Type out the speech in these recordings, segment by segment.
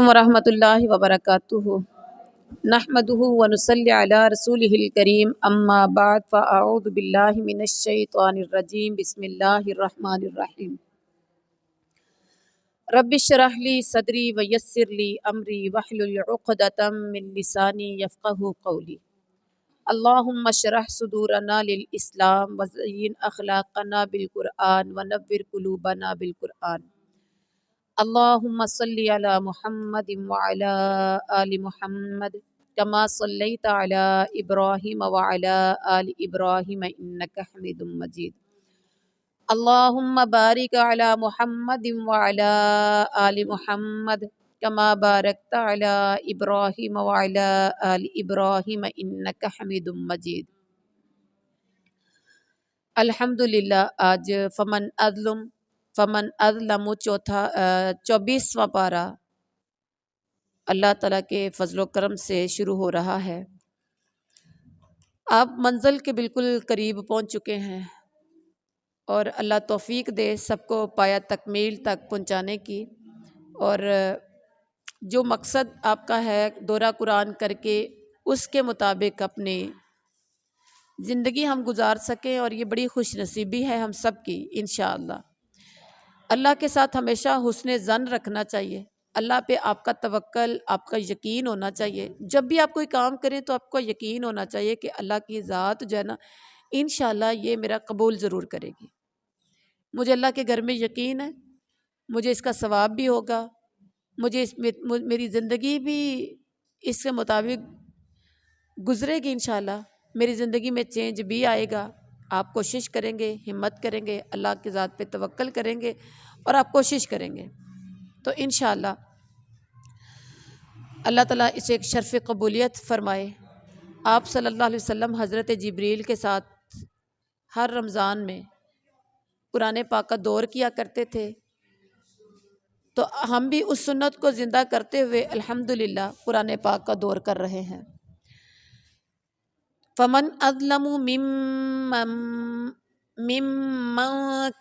علیکم ورحمۃ اللہ وبرکاتہ نحمده ونصلی علی رسولہ الکریم اما بعد فاعوذ باللہ من الشیطان الرجیم بسم اللہ الرحمن الرحیم رب اشرح لی صدری ویسر لی امری واحلل عقدۃ من لسانی یفقہوا قولی اللہم اشرح صدورنا للاسلام وزین اخلاقنا بالقرآن ونور قلوبنا بالقرآن اللہم صلی علی محمد وعلی آل محمد کما صلیت علی ابراہیم وعلی آل ابراہیم انک حمید مجید اللہم بارک علی محمد وعلی آل محمد کما بارکت علی ابراہیم وعلی آل ابراہیم انک حمید مجید۔ الحمدللہ آج فمن اظلم چوتھا 24واں پارہ اللہ تعالیٰ کے فضل و کرم سے شروع ہو رہا ہے۔ آپ منزل کے بالکل قریب پہنچ چکے ہیں اور اللہ توفیق دے سب کو پایہ تکمیل تک پہنچانے کی، اور جو مقصد آپ کا ہے دورہ قرآن کر کے اس کے مطابق اپنی زندگی ہم گزار سکیں، اور یہ بڑی خوش نصیبی ہے ہم سب کی انشاءاللہ۔ اللہ کے ساتھ ہمیشہ حسن ظن رکھنا چاہیے، اللہ پہ آپ کا توکل، آپ کا یقین ہونا چاہیے۔ جب بھی آپ کوئی کام کریں تو آپ کو یقین ہونا چاہیے کہ اللہ کی ذات جو ہے نا انشاءاللہ یہ میرا قبول ضرور کرے گی۔ مجھے اللہ کے گھر میں یقین ہے، مجھے اس کا ثواب بھی ہوگا، مجھے میری زندگی بھی اس کے مطابق گزرے گی انشاءاللہ، میری زندگی میں چینج بھی آئے گا۔ آپ کوشش کریں گے، ہمت کریں گے، اللہ کی ذات پہ توکل کریں گے اور آپ کوشش کریں گے تو انشاءاللہ اللہ تعالیٰ اسے ایک شرف قبولیت فرمائے۔ آپ صلی اللہ علیہ وسلم حضرت جبریل کے ساتھ ہر رمضان میں قرآن پاک کا دور کیا کرتے تھے، تو ہم بھی اس سنت کو زندہ کرتے ہوئے الحمدللہ قرآن پاک کا دور کر رہے ہیں۔ فمن اظلم ممن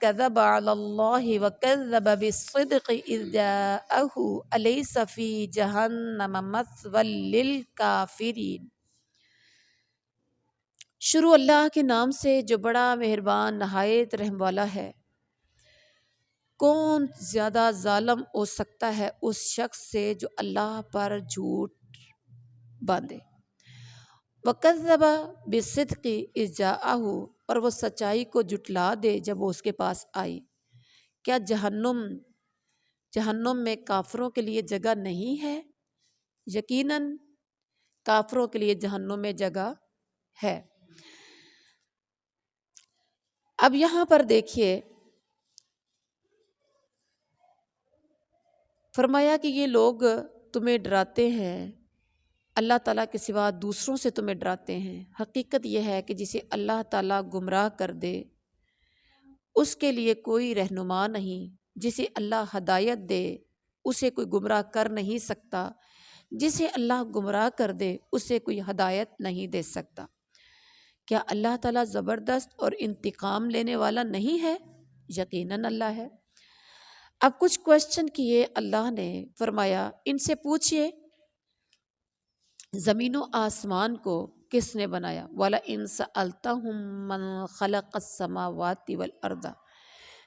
كذب على الله وكذب بالصدق إذ جاءه أليس في جهنم مثوى للكافرين۔ شروع اللہ کے نام سے جو بڑا مہربان نہایت رحم والا ہے۔ کون زیادہ ظالم ہو سکتا ہے اس شخص سے جو اللہ پر جھوٹ باندھے۔ وَكَذَّبَ بِالصِّدْقِ إِذْ جَاءَهُ، اور وہ سچائی کو جھٹلا دے جب وہ اس کے پاس آئی۔ کیا جہنم میں کافروں کے لیے جگہ نہیں ہے؟ یقیناً کافروں کے لیے جہنم میں جگہ ہے۔ اب یہاں پر دیکھیے فرمایا کہ یہ لوگ تمہیں ڈراتے ہیں، اللہ تعالیٰ کے سوا دوسروں سے تمہیں ڈراتے ہیں۔ حقیقت یہ ہے کہ جسے اللہ تعالیٰ گمراہ کر دے اس کے لیے کوئی رہنما نہیں، جسے اللہ ہدایت دے اسے کوئی گمراہ کر نہیں سکتا، جسے اللہ گمراہ کر دے اسے کوئی ہدایت نہیں دے سکتا۔ کیا اللہ تعالیٰ زبردست اور انتقام لینے والا نہیں ہے؟ یقیناً اللہ ہے۔ اب کچھ کوشچن کیے اللہ نے، فرمایا ان سے پوچھئے زمین و آسمان کو کس نے بنایا؟ وَلَئِن سَأَلْتَهُم مَّن خَلَقَ السَّمَاوَاتِ وَالْأَرْضَ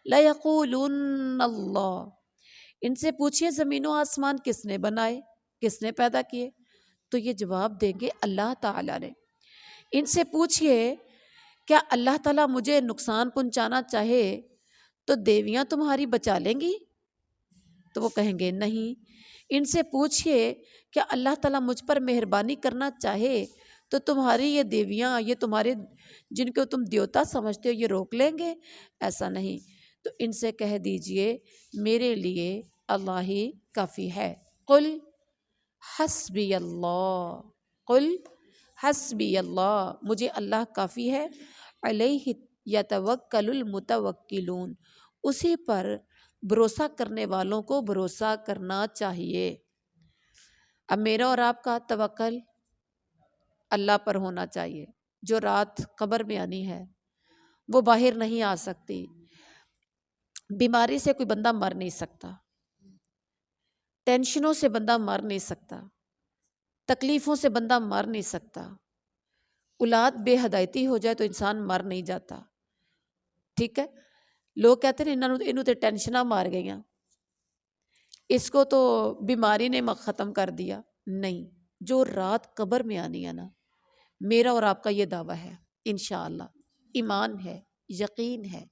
لَيَقُولُنَّ اللَّهُ۔ ان سے پوچھئے زمین و آسمان کس نے بنائے، کس نے پیدا کیے؟ تو یہ جواب دیں گے اللہ تعالیٰ نے۔ ان سے پوچھئے کیا اللہ تعالیٰ مجھے نقصان پہنچانا چاہے تو دیویاں تمہاری بچا لیں گی؟ تو وہ کہیں گے نہیں۔ ان سے پوچھئے کیا اللہ تعالیٰ مجھ پر مہربانی کرنا چاہے تو تمہاری یہ دیویاں، یہ تمہارے جن کو تم دیوتا سمجھتے ہو، یہ روک لیں گے؟ ایسا نہیں۔ تو ان سے کہہ دیجئے میرے لیے اللہ ہی کافی ہے۔ قل حسبی اللہ، قل حسبی اللہ، مجھے اللہ کافی ہے۔ علیہ یتوکل المتوکلون، اسی پر بھروسہ کرنے والوں کو بھروسہ کرنا چاہیے۔ اب میرا اور آپ کا توکل اللہ پر ہونا چاہیے۔ جو رات قبر میں آنی ہے وہ باہر نہیں آ سکتی، بیماری سے کوئی بندہ مر نہیں سکتا، ٹینشنوں سے بندہ مر نہیں سکتا، تکلیفوں سے بندہ مر نہیں سکتا، اولاد بے ہدایتی ہو جائے تو انسان مر نہیں جاتا، ٹھیک ہے. لوگ کہتے ہیں انہوں تے ٹینشناں مار گئیاں، اس کو تو بیماری نے ختم کر دیا. نہیں، جو رات قبر میں آنی ہے نا، میرا اور آپ کا یہ دعویٰ ہے انشاءاللہ، ایمان ہے، یقین ہے،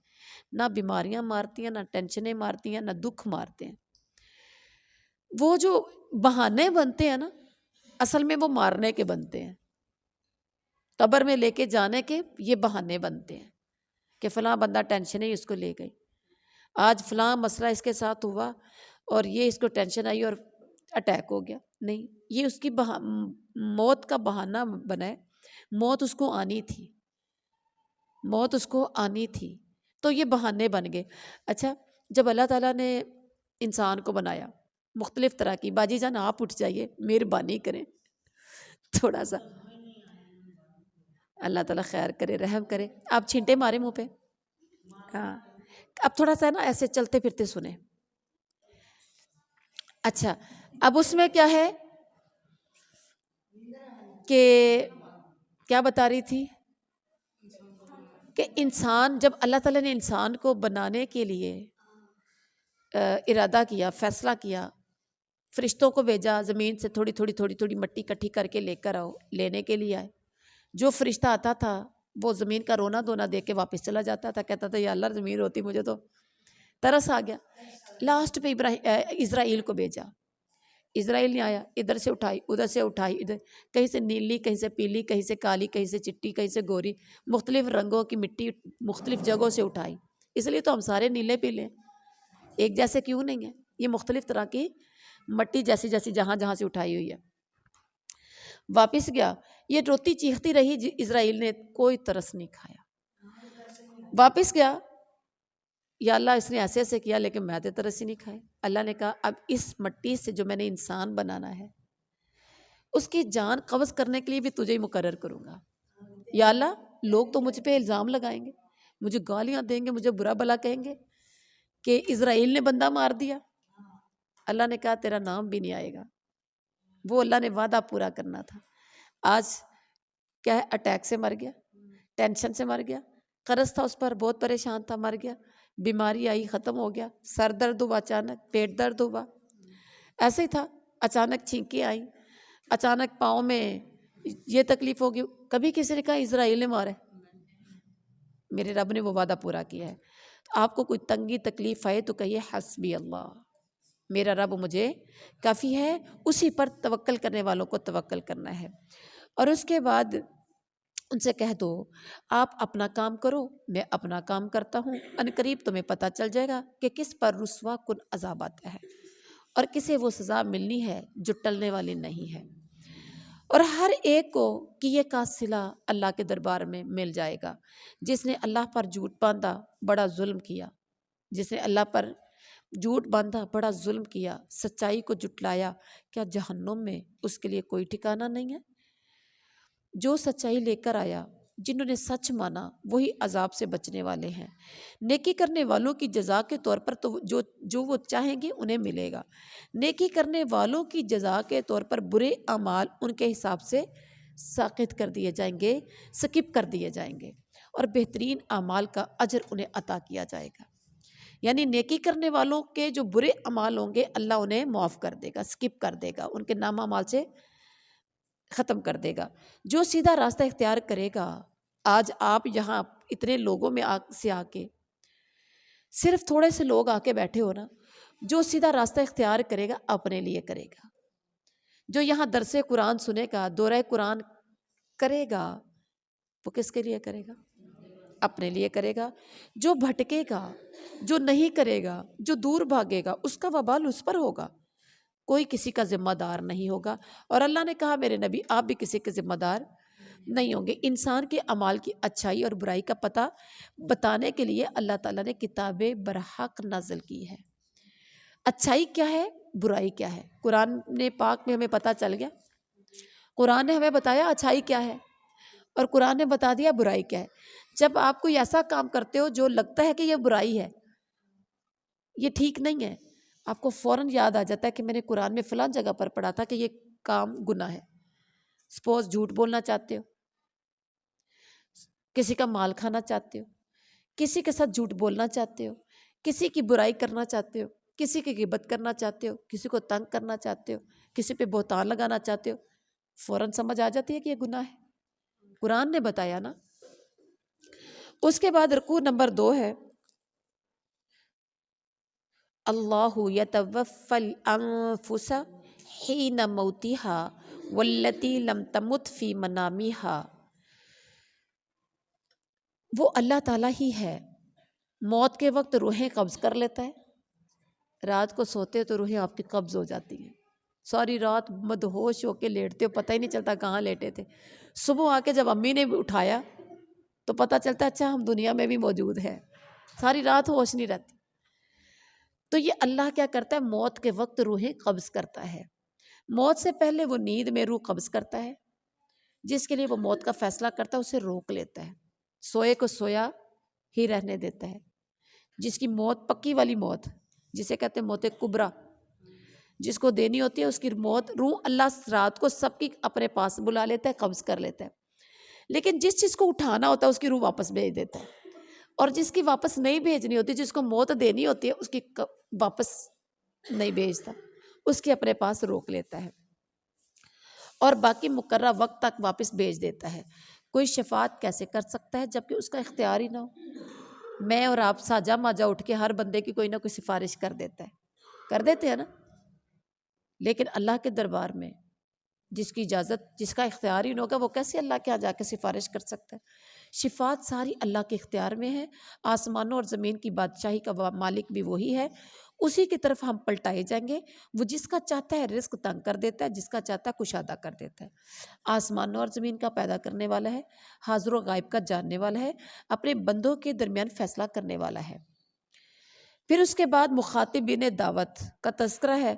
نہ بیماریاں مارتی ہیں، نہ ٹینشنیں مارتی ہیں، نہ دکھ مارتے ہیں. وہ جو بہانے بنتے ہیں نا، اصل میں وہ مارنے کے بنتے ہیں، قبر میں لے کے جانے کے یہ بہانے بنتے ہیں کہ فلاں بندہ ٹینشن ہی اس کو لے گئی، آج فلاں مسئلہ اس کے ساتھ ہوا اور یہ اس کو ٹینشن آئی اور اٹیک ہو گیا. نہیں، یہ اس کی موت کا بہانہ بنا ہے. موت اس کو آنی تھی، موت اس کو آنی تھی، تو یہ بہانے بن گئے. اچھا، جب اللہ تعالیٰ نے انسان کو بنایا مختلف طرح کی، باجی جان آپ اٹھ جائیے، مہربانی کریں تھوڑا سا، اللہ تعالیٰ خیر کرے، رحم کرے. آپ چھینٹے مارے منہ پہ. ہاں، اب تھوڑا سا نا ایسے چلتے پھرتے سنیں. اچھا، اب اس میں کیا ہے کہ کیا بتا رہی تھی کہ انسان، جب اللہ تعالیٰ نے انسان کو بنانے کے لیے ارادہ کیا، فیصلہ کیا، فرشتوں کو بھیجا، زمین سے تھوڑی تھوڑی تھوڑی تھوڑی مٹی اکٹھی کر کے لے کر آؤ، لینے کے لیے آئے. جو فرشتہ آتا تھا وہ زمین کا رونا دھونا دیکھ کے واپس چلا جاتا تھا، کہتا تھا یا اللہ زمین روتی، مجھے تو ترس آ گیا. لاسٹ پہ اسرائیل کو بھیجا، اسرائیل نہیں آیا، ادھر سے اٹھائی، ادھر سے اٹھائی، ادھر کہیں سے نیلی، کہیں سے پیلی، کہیں سے کالی، کہیں سے چٹی، کہیں سے گوری، مختلف رنگوں کی مٹی مختلف جگہوں سے اٹھائی. اس لیے تو ہم سارے نیلے پیلے، ایک جیسے کیوں نہیں ہیں، یہ مختلف طرح کی مٹی جیسی جیسی جہاں جہاں سے اٹھائی ہوئی ہے. واپس گیا، یہ روتی چیختی رہی، اسرائیل نے کوئی ترس نہیں کھایا. واپس گیا، یا اللہ اس نے ایسے ایسے کیا لیکن میں تو ترس ہی نہیں کھائے. اللہ نے کہا اب اس مٹی سے جو میں نے انسان بنانا ہے اس کی جان قبض کرنے کے لیے بھی تجھے ہی مقرر کروں گا. یا اللہ، لوگ تو مجھ پہ الزام لگائیں گے، مجھے گالیاں دیں گے، مجھے برا بلا کہیں گے کہ اسرائیل نے بندہ مار دیا. اللہ نے کہا تیرا نام بھی نہیں آئے گا. وہ اللہ نے وعدہ پورا کرنا تھا. آج کیا ہے، اٹیک سے مر گیا، ٹینشن سے مر گیا، قرض تھا اس پر، بہت پریشان تھا، مر گیا. بیماری آئی، ختم ہو گیا. سر درد ہوا، اچانک پیٹ درد ہوا، ایسے ہی تھا. اچانک چھینکیں آئیں، اچانک پاؤں میں یہ تکلیف ہوگی. کبھی کسی نے کہا اسرائیل نے مارا ہے؟ میرے رب نے وہ وعدہ پورا کیا ہے. آپ کو کوئی تنگی تکلیف آئے تو کہیے حسبی اللہ، میرا رب مجھے کافی ہے. اسی پر توکل کرنے والوں کو توکل کرنا ہے. اور اس کے بعد ان سے کہہ دو آپ اپنا کام کرو، میں اپنا کام کرتا ہوں. ان قریب تمہیں پتہ چل جائے گا کہ کس پر رسوا کن عذاب آتا ہے اور کسے وہ سزا ملنی ہے جو ٹلنے والی نہیں ہے. اور ہر ایک کو کیے کا صلہ اللہ کے دربار میں مل جائے گا. جس نے اللہ پر جھوٹ باندھا بڑا ظلم کیا، جس نے اللہ پر جھوٹ باندھا بڑا ظلم کیا، سچائی کو جھٹلایا، کیا جہنم میں اس کے لیے کوئی ٹھکانہ نہیں ہے؟ جو سچائی لے کر آیا، جنہوں نے سچ مانا، وہی عذاب سے بچنے والے ہیں. نیکی کرنے والوں کی جزا کے طور پر تو جو وہ چاہیں گے انہیں ملے گا. نیکی کرنے والوں کی جزا کے طور پر برے اعمال ان کے حساب سے ساقط کر دیے جائیں گے، سکپ کر دیے جائیں گے، اور بہترین اعمال کا اجر انہیں عطا کیا جائے گا. یعنی نیکی کرنے والوں کے جو برے اعمال ہوں گے اللہ انہیں معاف کر دے گا، سکپ کر دے گا، ان کے نام اعمال سے ختم کر دے گا. جو سیدھا راستہ اختیار کرے گا، آج آپ یہاں اتنے لوگوں میں سے آ کے صرف تھوڑے سے لوگ آ کے بیٹھے ہو نا، جو سیدھا راستہ اختیار کرے گا اپنے لیے کرے گا. جو یہاں درس قرآن سنے گا، دورہ قرآن کرے گا، وہ کس کے لیے کرے گا؟ اپنے لیے کرے گا. جو بھٹکے گا، جو نہیں کرے گا، جو دور بھاگے گا، اس کا وبال اس پر ہوگا، کوئی کسی کا ذمہ دار نہیں ہوگا. اور اللہ نے کہا میرے نبی آپ بھی کسی کے ذمہ دار نہیں ہوں گے. انسان کے اعمال کی اچھائی اور برائی کا پتہ بتانے کے لیے اللہ تعالیٰ نے کتاب برحق نازل کی ہے. اچھائی کیا ہے، برائی کیا ہے، قرآن نے پاک میں ہمیں پتہ چل گیا. قرآن نے ہمیں بتایا اچھائی کیا ہے اور قرآن نے بتا دیا برائی کیا ہے. جب آپ کوئی ایسا کام کرتے ہو جو لگتا ہے کہ یہ برائی ہے، یہ ٹھیک نہیں ہے، آپ کو فوراً یاد آ جاتا ہے کہ میں نے قرآن میں فلاں جگہ پر پڑھا تھا کہ یہ کام گناہ ہے. سپوز جھوٹ بولنا چاہتے ہو، کسی کا مال کھانا چاہتے ہو، کسی کے ساتھ جھوٹ بولنا چاہتے ہو، کسی کی برائی کرنا چاہتے ہو، کسی کی غیبت کرنا چاہتے ہو، کسی کو تنگ کرنا چاہتے ہو، کسی پہ بہتان لگانا چاہتے ہو، فوراً سمجھ آ جاتی ہے کہ یہ گناہ ہے. قرآن نے بتایا نا. اس کے بعد رکوع نمبر 2 ہے اللہ یتوفی الانفس حین موتها والتی لم تمت فی منامها. وہ اللہ تعالیٰ ہی ہے، موت کے وقت روحیں قبض کر لیتا ہے. رات کو سوتے تو روحیں آپ کی قبض ہو جاتی ہیں، ساری رات مدہوش ہو کے لیٹتے ہو، پتہ ہی نہیں چلتا کہاں لیٹے تھے. صبح آ کے جب امی نے اٹھایا تو پتہ چلتا اچھا ہم دنیا میں بھی موجود ہیں. ساری رات ہوش نہیں رہتی. تو یہ اللہ کیا کرتا ہے؟ موت کے وقت روحیں قبض کرتا ہے. موت سے پہلے وہ نیند میں روح قبض کرتا ہے، جس کے لیے وہ موت کا فیصلہ کرتا ہے اسے روک لیتا ہے، سوئے کو سویا ہی رہنے دیتا ہے. جس کی موت پکی والی موت، جسے کہتے ہیں موت کبریٰ، جس کو دینی ہوتی ہے اس کی موت، روح اللہ رات کو سب کی اپنے پاس بلا لیتا ہے، قبض کر لیتا ہے. لیکن جس چیز کو اٹھانا ہوتا ہے اس کی روح واپس بھیج دیتا ہے، اور جس کی واپس نہیں بھیجنی ہوتی، جس کو موت دینی ہوتی ہے اس کی واپس نہیں بھیجتا، اس کے اپنے پاس روک لیتا ہے اور باقی مقررہ وقت تک واپس بھیج دیتا ہے. کوئی شفاعت کیسے کر سکتا ہے جبکہ اس کا اختیار ہی نہ ہو؟ میں اور آپ ساجا ماجا اٹھ کے ہر بندے کی کوئی نہ کوئی سفارش کر دیتا ہے، کر دیتے ہیں نا. لیکن اللہ کے دربار میں جس کی اجازت، جس کا اختیار ہی نہ ہوگا، وہ کیسے اللہ کے یہاں جا کے سفارش کر سکتا ہے؟ شفاعت ساری اللہ کے اختیار میں ہے. آسمانوں اور زمین کی بادشاہی کا مالک بھی وہی ہے، اسی کی طرف ہم پلٹائے جائیں گے. وہ جس کا چاہتا ہے رزق تنگ کر دیتا ہے، جس کا چاہتا ہے کشادہ کر دیتا ہے. آسمانوں اور زمین کا پیدا کرنے والا ہے، حاضر و غائب کا جاننے والا ہے، اپنے بندوں کے درمیان فیصلہ کرنے والا ہے. پھر اس کے بعد مخاطبین دعوت کا تذکرہ ہے.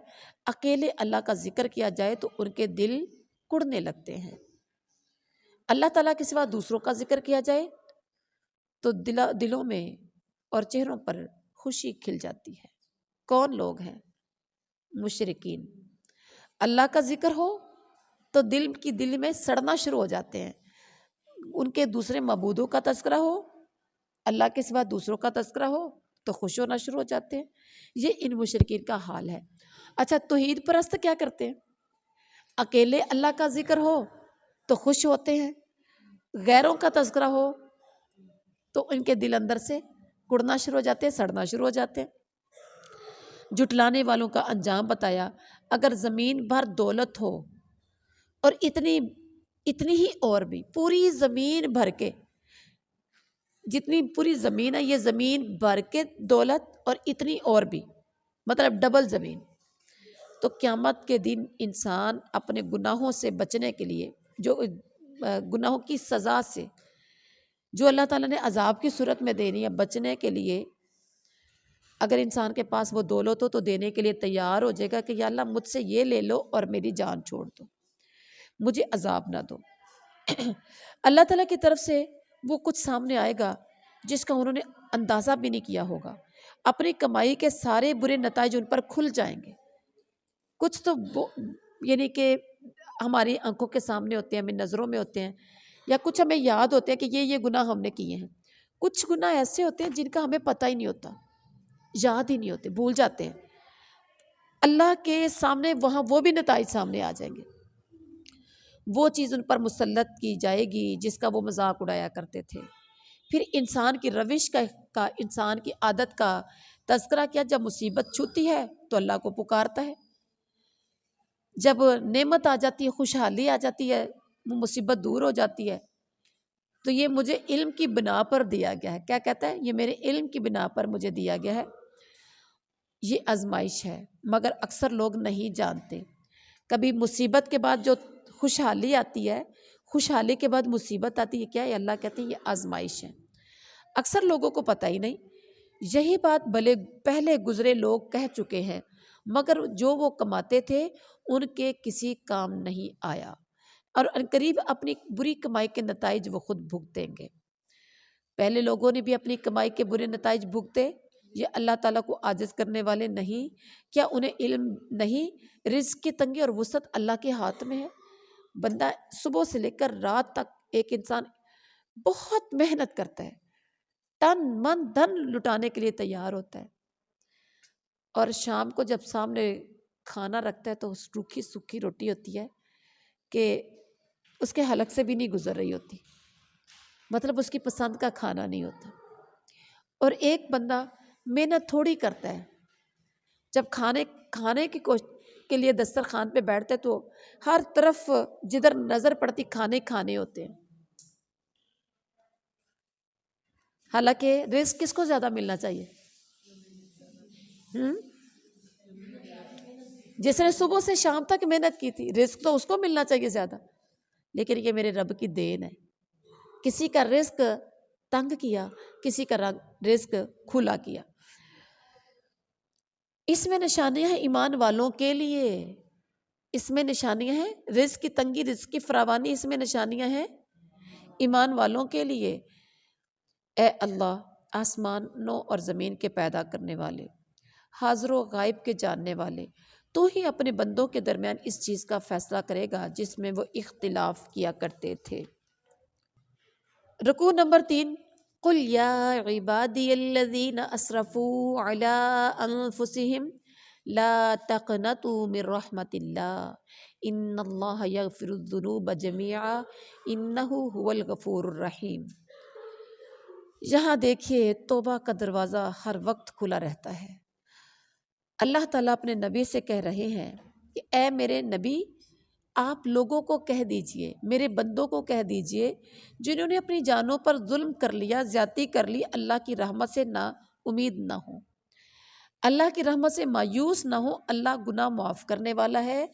اکیلے اللہ کا ذکر کیا جائے تو ان کے دل کڑنے لگتے ہیں. اللہ تعالیٰ کے سوا دوسروں کا ذکر کیا جائے تو دلوں میں اور چہروں پر خوشی کھل جاتی ہے. کون لوگ ہیں؟ مشرکین. اللہ کا ذکر ہو تو دل میں سڑنا شروع ہو جاتے ہیں. ان کے دوسرے معبودوں کا تذکرہ ہو، اللہ کے سوا دوسروں کا تذکرہ ہو تو خوش ہونا شروع ہو جاتے ہیں. یہ ان مشرکین کا حال ہے. اچھا، توحید پرست کیا کرتے ہیں؟ اکیلے اللہ کا ذکر ہو تو خوش ہوتے ہیں، غیروں کا تذکرہ ہو تو ان کے دل اندر سے کڑنا شروع ہو جاتے ہیں، سڑنا شروع ہو جاتے ہیں. جھٹلانے والوں کا انجام بتایا. اگر زمین بھر دولت ہو اور اتنی ہی اور بھی پوری زمین بھر کے، جتنی پوری زمین ہے یہ زمین بھر کے دولت اور اتنی اور بھی، مطلب ڈبل زمین، تو قیامت کے دن انسان اپنے گناہوں سے بچنے کے لیے، جو گناہوں کی سزا سے جو اللہ تعالیٰ نے عذاب کی صورت میں دینی ہے، بچنے کے لیے اگر انسان کے پاس وہ دولت ہو تو دینے کے لیے تیار ہو جائے گا کہ یا اللہ مجھ سے یہ لے لو اور میری جان چھوڑ دو، مجھے عذاب نہ دو. اللہ تعالیٰ کی طرف سے وہ کچھ سامنے آئے گا جس کا انہوں نے اندازہ بھی نہیں کیا ہوگا. اپنی کمائی کے سارے برے نتائج ان پر کھل جائیں گے. کچھ تو یعنی کہ ہماری آنکھوں کے سامنے ہوتے ہیں، ہمیں نظروں میں ہوتے ہیں، یا کچھ ہمیں یاد ہوتے ہیں کہ یہ گناہ ہم نے کیے ہیں. کچھ گناہ ایسے ہوتے ہیں جن کا ہمیں پتہ ہی نہیں ہوتا، یاد ہی نہیں ہوتے، بھول جاتے ہیں. اللہ کے سامنے وہاں وہ بھی نتائج سامنے آ جائیں گے. وہ چیز ان پر مسلط کی جائے گی جس کا وہ مذاق اڑایا کرتے تھے. پھر انسان کی روش کا انسان کی عادت کا تذکرہ کیا. جب مصیبت چھوتی ہے تو اللہ کو پکارتا ہے، جب نعمت آ جاتی ہے، خوشحالی آ جاتی ہے، وہ مصیبت دور ہو جاتی ہے تو یہ مجھے علم کی بنا پر دیا گیا ہے. کیا کہتا ہے؟ یہ میرے علم کی بنا پر مجھے دیا گیا ہے، یہ آزمائش ہے. مگر اکثر لوگ نہیں جانتے. کبھی مصیبت کے بعد جو خوشحالی آتی ہے، خوشحالی کے بعد مصیبت آتی ہے، کیا ہے؟ اللہ کہتے ہیں یہ آزمائش ہے. اکثر لوگوں کو پتہ ہی نہیں. یہی بات بھلے پہلے گزرے لوگ کہہ چکے ہیں، مگر جو وہ کماتے تھے ان کے کسی کام نہیں آیا، اور عنقریب اپنی بری کمائی کے نتائج وہ خود بھگتیں گے. پہلے لوگوں نے بھی اپنی کمائی کے برے نتائج بھگتے، یہ اللہ تعالیٰ کو عاجز کرنے والے نہیں؟ کیا انہیں علم نہیں؟ رزق کی تنگی اور وسعت اللہ کے ہاتھ میں ہے۔ بندہ صبح سے لے کر رات تک ایک انسان بہت محنت کرتا ہے، تن من دھن لٹانے کے لیے تیار ہوتا ہے، اور شام کو جب سامنے کھانا رکھتا ہے تو روکھی سکھی روٹی ہوتی ہے کہ اس کے حلق سے بھی نہیں گزر رہی ہوتی، مطلب اس کی پسند کا کھانا نہیں ہوتا۔ اور ایک بندہ محنت تھوڑی کرتا ہے، جب کھانے کے لیے دسترخوان پہ بیٹھتا ہے تو ہر طرف جدھر نظر پڑتی کھانے ہوتے ہیں، حالانکہ رزق کس کو زیادہ ملنا چاہیے؟ جس نے صبح سے شام تک محنت کی تھی، رزق تو اس کو ملنا چاہیے زیادہ، لیکن یہ میرے رب کی دین ہے۔ کسی کا رزق تنگ کیا، کسی کا رزق کھلا کیا۔ اس میں نشانیاں ہیں ایمان والوں کے لیے، اس میں نشانیاں ہیں رزق کی تنگی، رزق کی فراوانی، اس میں نشانیاں ہیں ایمان والوں کے لیے۔ اے اللہ، آسمانوں اور زمین کے پیدا کرنے والے، حاضر و غائب کے جاننے والے، تو ہی اپنے بندوں کے درمیان اس چیز کا فیصلہ کرے گا جس میں وہ اختلاف کیا کرتے تھے۔ رکوع نمبر 3، قل یا عبادی الذین اسرفوا علی انفسہم لا تقنطوا من رحمت اللہ ان اللہ یغفر الذنوب جميعا انہ هو الغفور الرحیم۔ یہاں دیکھیے توبہ کا دروازہ ہر وقت کھلا رہتا ہے۔ اللہ تعالیٰ اپنے نبی سے کہہ رہے ہیں کہ اے میرے نبی، آپ لوگوں کو کہہ دیجئے، میرے بندوں کو کہہ دیجئے جنہوں نے اپنی جانوں پر ظلم کر لیا، زیادتی کر لی، اللہ کی رحمت سے نا امید نہ ہو، اللہ کی رحمت سے مایوس نہ ہو۔ اللہ گناہ معاف کرنے والا ہے،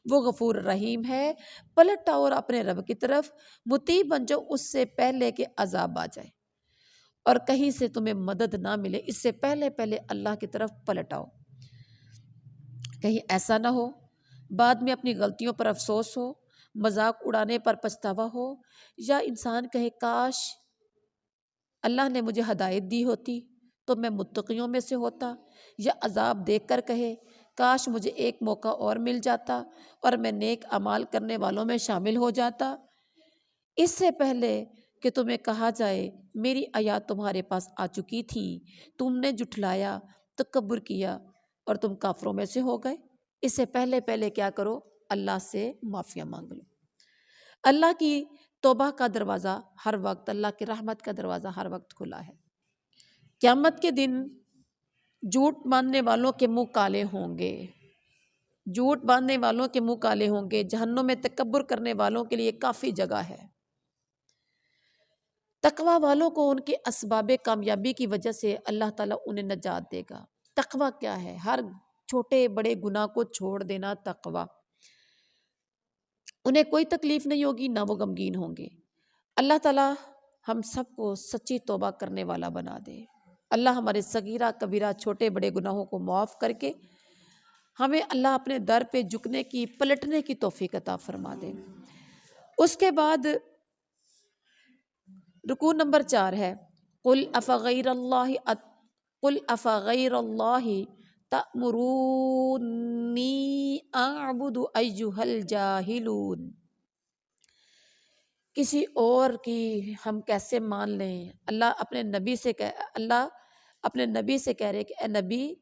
وہ غفور رحیم ہے۔ پلٹ آؤ اور اپنے رب کی طرف مطیع بن جاؤ، اس سے پہلے کہ عذاب آ جائے اور کہیں سے تمہیں مدد نہ ملے، اس سے پہلے اللہ کی طرف پلٹ آؤ۔ کہیں ایسا نہ ہو بعد میں اپنی غلطیوں پر افسوس ہو، مذاق اڑانے پر پچھتاوا ہو، یا انسان کہے کاش اللہ نے مجھے ہدایت دی ہوتی تو میں متقیوں میں سے ہوتا، یا عذاب دیکھ کر کہے کاش مجھے ایک موقع اور مل جاتا اور میں نیک اعمال کرنے والوں میں شامل ہو جاتا۔ اس سے پہلے کہ تمہیں کہا جائے میری آیات تمہارے پاس آ چکی تھی، تم نے جھٹلایا، تکبر کیا اور تم کافروں میں سے ہو گئے، اس سے پہلے کیا کرو؟ اللہ سے معافیا مانگ لو۔ اللہ کی توبہ کا دروازہ ہر وقت، اللہ کی رحمت کا دروازہ ہر وقت کھلا ہے۔ قیامت کے دن جھوٹ ماننے والوں کے منہ کالے ہوں گے، جھوٹ باندھنے والوں کے منہ کالے ہوں گے۔ جہنم میں تکبر کرنے والوں کے لیے کافی جگہ ہے۔ تقوی والوں کو ان کے اسباب کامیابی کی وجہ سے اللہ تعالیٰ انہیں نجات دے گا۔ تقوی کیا ہے؟ ہر چھوٹے بڑے گناہ کو چھوڑ دینا تقوی۔ انہیں کوئی تکلیف نہیں ہوگی، نہ وہ غمگین ہوں گے۔ اللہ تعالیٰ ہم سب کو سچی توبہ کرنے والا بنا دے۔ اللہ ہمارے صغیرہ کبیرہ چھوٹے بڑے گناہوں کو معاف کر کے ہمیں اللہ اپنے در پہ جھکنے کی، پلٹنے کی توفیق عطا فرما دے۔ اس کے بعد رکوع نمبر 4 ہے، قل افغیر اللہ تأمرونی اعبد ایھا الجاہلون۔ کسی اور کی ہم کیسے مان لیں؟ اللہ اپنے نبی سے کہہ رہے کہ اے نبی،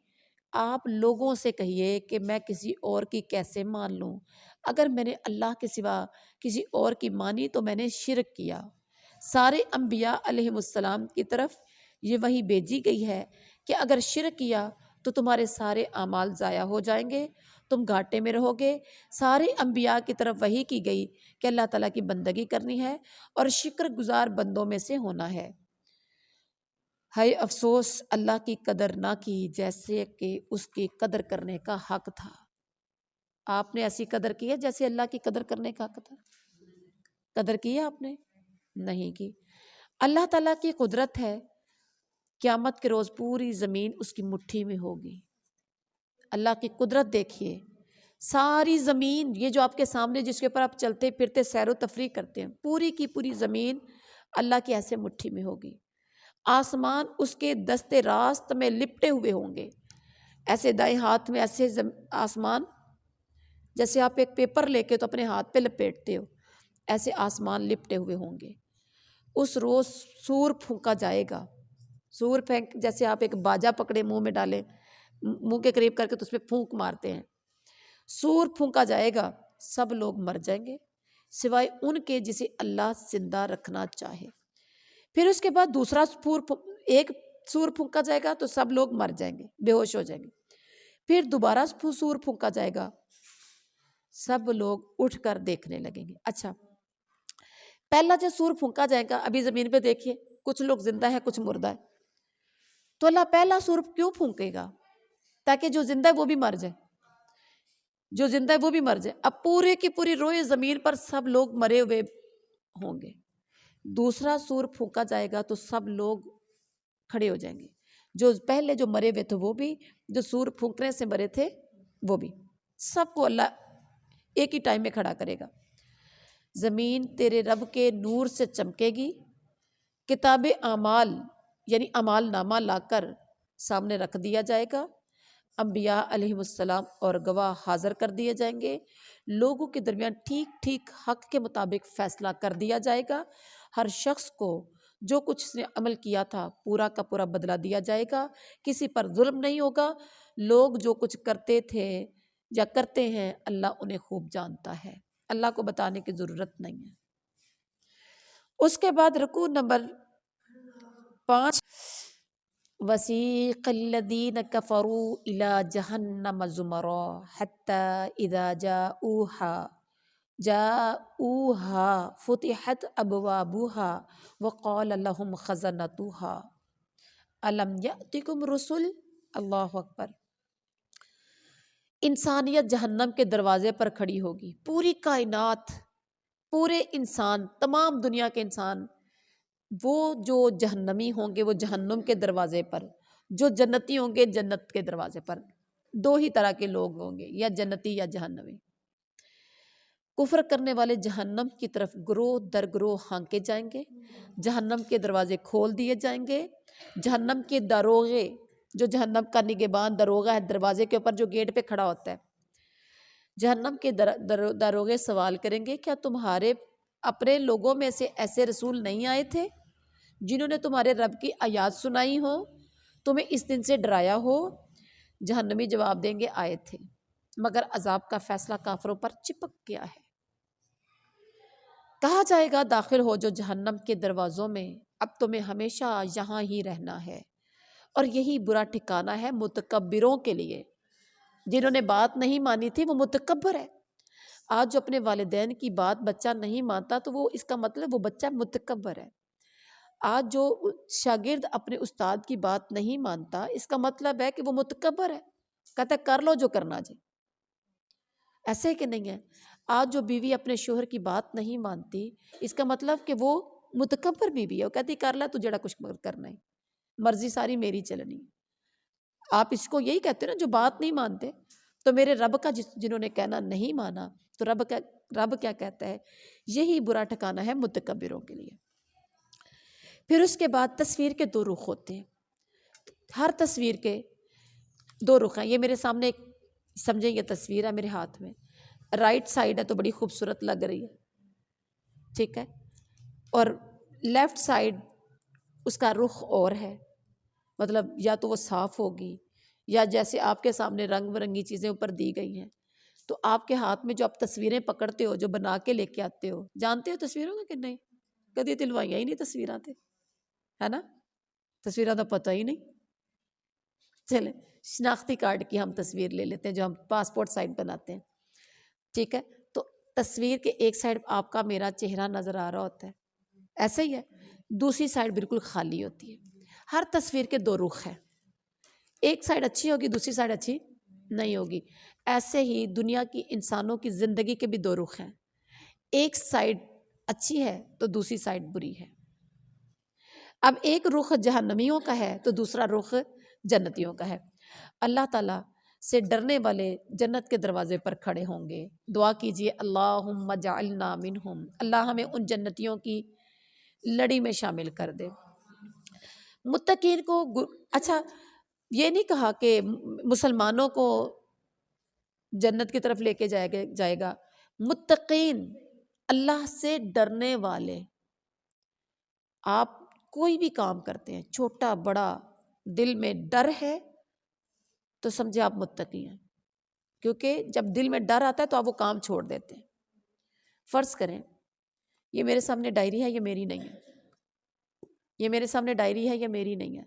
آپ لوگوں سے کہیے کہ میں کسی اور کی کیسے مان لوں؟ اگر میں نے اللہ کے سوا کسی اور کی مانی تو میں نے شرک کیا۔ سارے انبیاء علیہ السلام کی طرف یہ وحی بھیجی گئی ہے کہ اگر شرک کیا تو تمہارے سارے اعمال ضائع ہو جائیں گے، تم گھاٹے میں رہو گے۔ سارے انبیاء کی طرف وحی کی گئی کہ اللہ تعالیٰ کی بندگی کرنی ہے اور شکر گزار بندوں میں سے ہونا ہے۔ ہائے افسوس، اللہ کی قدر نہ کی جیسے کہ اس کی قدر کرنے کا حق تھا۔ آپ نے ایسی قدر کی ہے جیسے اللہ کی قدر کرنے کا حق تھا؟ قدر کی ہے آپ نے؟ نہیں کی۔ اللہ تعالیٰ کی قدرت ہے، قیامت کے روز پوری زمین اس کی مٹھی میں ہوگی۔ اللہ کی قدرت دیکھیے، ساری زمین، یہ جو آپ کے سامنے جس کے اوپر آپ چلتے پھرتے سیر و تفریح کرتے ہیں، پوری کی پوری زمین اللہ کی ایسے مٹھی میں ہوگی۔ آسمان اس کے دستے راست میں لپٹے ہوئے ہوں گے، ایسے دائیں ہاتھ میں ایسے آسمان، جیسے آپ ایک پیپر لے کے تو اپنے ہاتھ پہ لپیٹتے ہو، ایسے آسمان لپٹے ہوئے ہوں گے۔ اس روز سور پھونکا جائے گا، سور پھینک، جیسے آپ ایک باجا پکڑے منہ میں ڈالیں، منہ کے قریب کر کے تو اس پہ پھونک مارتے ہیں، سور پھونکا جائے گا، سب لوگ مر جائیں گے سوائے ان کے جسے اللہ زندہ رکھنا چاہے۔ پھر اس کے بعد دوسرا ایک سور پھونکا جائے گا تو سب لوگ مر جائیں گے، بے ہوش ہو جائیں گے۔ پھر دوبارہ سور پھونکا جائے گا، سب لوگ اٹھ کر دیکھنے لگیں گے۔ اچھا، پہلا جو سور پھونکا جائے گا، ابھی زمین پہ دیکھیے کچھ لوگ زندہ ہیں کچھ مردہ ہے، تو اللہ پہلا سور کیوں پھونکے گا؟ تاکہ جو زندہ ہے وہ بھی مر جائے، جو زندہ ہے وہ بھی مر جائے۔ اب پورے کی پوری روئے زمین پر سب لوگ مرے ہوئے ہوں گے۔ دوسرا سور پھونکا جائے گا تو سب لوگ کھڑے ہو جائیں گے، جو پہلے جو مرے ہوئے تھے وہ بھی، جو سور پھونکنے سے مرے تھے وہ بھی، سب کو اللہ ایک ہی ٹائم میں کھڑا کرے گا۔ زمین تیرے رب کے نور سے چمکے گی، کتاب اعمال یعنی اعمال نامہ لا کر سامنے رکھ دیا جائے گا، انبیاء علیہ السلام اور گواہ حاضر کر دیے جائیں گے، لوگوں کے درمیان ٹھیک ٹھیک حق کے مطابق فیصلہ کر دیا جائے گا، ہر شخص کو جو کچھ اس نے عمل کیا تھا پورا کا پورا بدلہ دیا جائے گا، کسی پر ظلم نہیں ہوگا۔ لوگ جو کچھ کرتے تھے یا کرتے ہیں اللہ انہیں خوب جانتا ہے، اللہ کو بتانے کی ضرورت نہیں ہے۔ اس کے بعد رکوع نمبر 5، وَسِيقَ الَّذِينَ كَفَرُوا إِلَى جَهَنَّمَ زُمَرًا حَتَّى إِذَا جَاءُوهَا فُتِحَتْ أَبْوَابُهَا وَقَالَ لَهُمْ خَزَنَتُوهَا أَلَمْ يَأْتِكُمْ رُسُلٌ۔ اللہ اکبر۔ انسانیت جہنم کے دروازے پر کھڑی ہوگی، پوری کائنات، پورے انسان، تمام دنیا کے انسان، وہ جو جہنمی ہوں گے وہ جہنم کے دروازے پر، جو جنتی ہوں گے جنت کے دروازے پر۔ دو ہی طرح کے لوگ ہوں گے، یا جنتی یا جہنمی۔ کفر کرنے والے جہنم کی طرف گروہ در گروہ ہانکے جائیں گے، جہنم کے دروازے کھول دیے جائیں گے، جہنم کے داروغے، جو جہنم کا نگہبان داروغہ ہے دروازے کے اوپر جو گیٹ پہ کھڑا ہوتا ہے، جہنم کے داروغے سوال کریں گے، کیا تمہارے اپنے لوگوں میں سے ایسے رسول نہیں آئے تھے جنہوں نے تمہارے رب کی آیات سنائی ہو، تمہیں اس دن سے ڈرایا ہو؟ جہنمی جواب دیں گے آئے تھے، مگر عذاب کا فیصلہ کافروں پر چپک گیا ہے۔ کہا جائے گا داخل ہو جو جہنم کے دروازوں میں، اب تمہیں ہمیشہ یہاں ہی رہنا ہے، اور یہی برا ٹھکانہ ہے متکبروں کے لیے۔ جنہوں نے بات نہیں مانی تھی وہ متکبر ہے۔ آج جو اپنے والدین کی بات بچہ نہیں مانتا تو وہ اس کا مطلب وہ بچہ متکبر ہے۔ آج جو شاگرد اپنے استاد کی بات نہیں مانتا اس کا مطلب ہے کہ وہ متکبر ہے، کہتا ہے کر لو جو کرنا جائے، ایسے کہ نہیں ہے۔ آج جو بیوی اپنے شوہر کی بات نہیں مانتی اس کا مطلب کہ وہ متکبر بیوی ہے، وہ کہتی کر لا تو جڑا کچھ کرنا ہے، مرضی ساری میری چلنی۔ آپ اس کو یہی کہتے ہیں نا جو بات نہیں مانتے، تو میرے رب کا جنہوں نے کہنا نہیں مانا، تو رب کیا کہتا ہے؟ یہی برا ٹھکانہ ہے متکبروں کے لیے۔ پھر اس کے بعد تصویر کے دو رخ ہوتے ہیں، ہر تصویر کے دو رخ ہیں۔ یہ میرے سامنے ایک سمجھیں یہ تصویر ہے میرے ہاتھ میں، رائٹ سائڈ ہے تو بڑی خوبصورت لگ رہی ہے، ٹھیک ہے، اور لیفٹ سائڈ اس کا رخ اور ہے، مطلب یا تو وہ صاف ہوگی یا جیسے آپ کے سامنے رنگ برنگی چیزیں اوپر دی گئی ہیں، تو آپ کے ہاتھ میں جو آپ تصویریں پکڑتے ہو، جو بنا کے لے کے آتے ہو، جانتے ہو تصویروں کا کہ نہیں؟ کدی دلوائیاں ہی نہیں تصویریں تے، ہے نا؟ تصویروں کا پتہ ہی نہیں۔ چلیں شناختی کارڈ کی ہم تصویر لے لیتے ہیں جو ہم پاسپورٹ سائز بناتے ہیں، ٹھیک ہے؟ تو تصویر کے ایک سائڈ آپ کا میرا چہرہ نظر آ رہا ہوتا ہے، ایسے ہی ہے، دوسری سائڈ بالکل خالی ہوتی ہے۔ ہر تصویر کے دو رخ ہیں، ایک سائڈ اچھی ہوگی دوسری سائڈ اچھی نہیں ہوگی۔ ایسے ہی دنیا کی انسانوں کی زندگی کے بھی دو رخ ہیں، ایک سائڈ اچھی ہے تو دوسری سائڈ بری ہے۔ اب ایک رخ جہنمیوں کا ہے تو دوسرا رخ جنتیوں کا ہے۔ اللہ تعالیٰ سے ڈرنے والے جنت کے دروازے پر کھڑے ہوں گے، دعا کیجئے اللہم اجعلنا منہم، اللہ ہمیں ان جنتیوں کی لڑی میں شامل کر دے۔ متقین کو اچھا یہ نہیں کہا کہ مسلمانوں کو جنت کی طرف لے کے جائے گا. متقین اللہ سے ڈرنے والے. آپ کوئی بھی کام کرتے ہیں چھوٹا بڑا، دل میں ڈر ہے تو سمجھے آپ متقی ہیں، کیونکہ جب دل میں ڈر آتا ہے تو آپ وہ کام چھوڑ دیتے ہیں. فرض کریں یہ میرے سامنے ڈائری ہے، یہ میری نہیں ہے، یہ میرے سامنے ڈائری ہے، یہ میری نہیں ہے،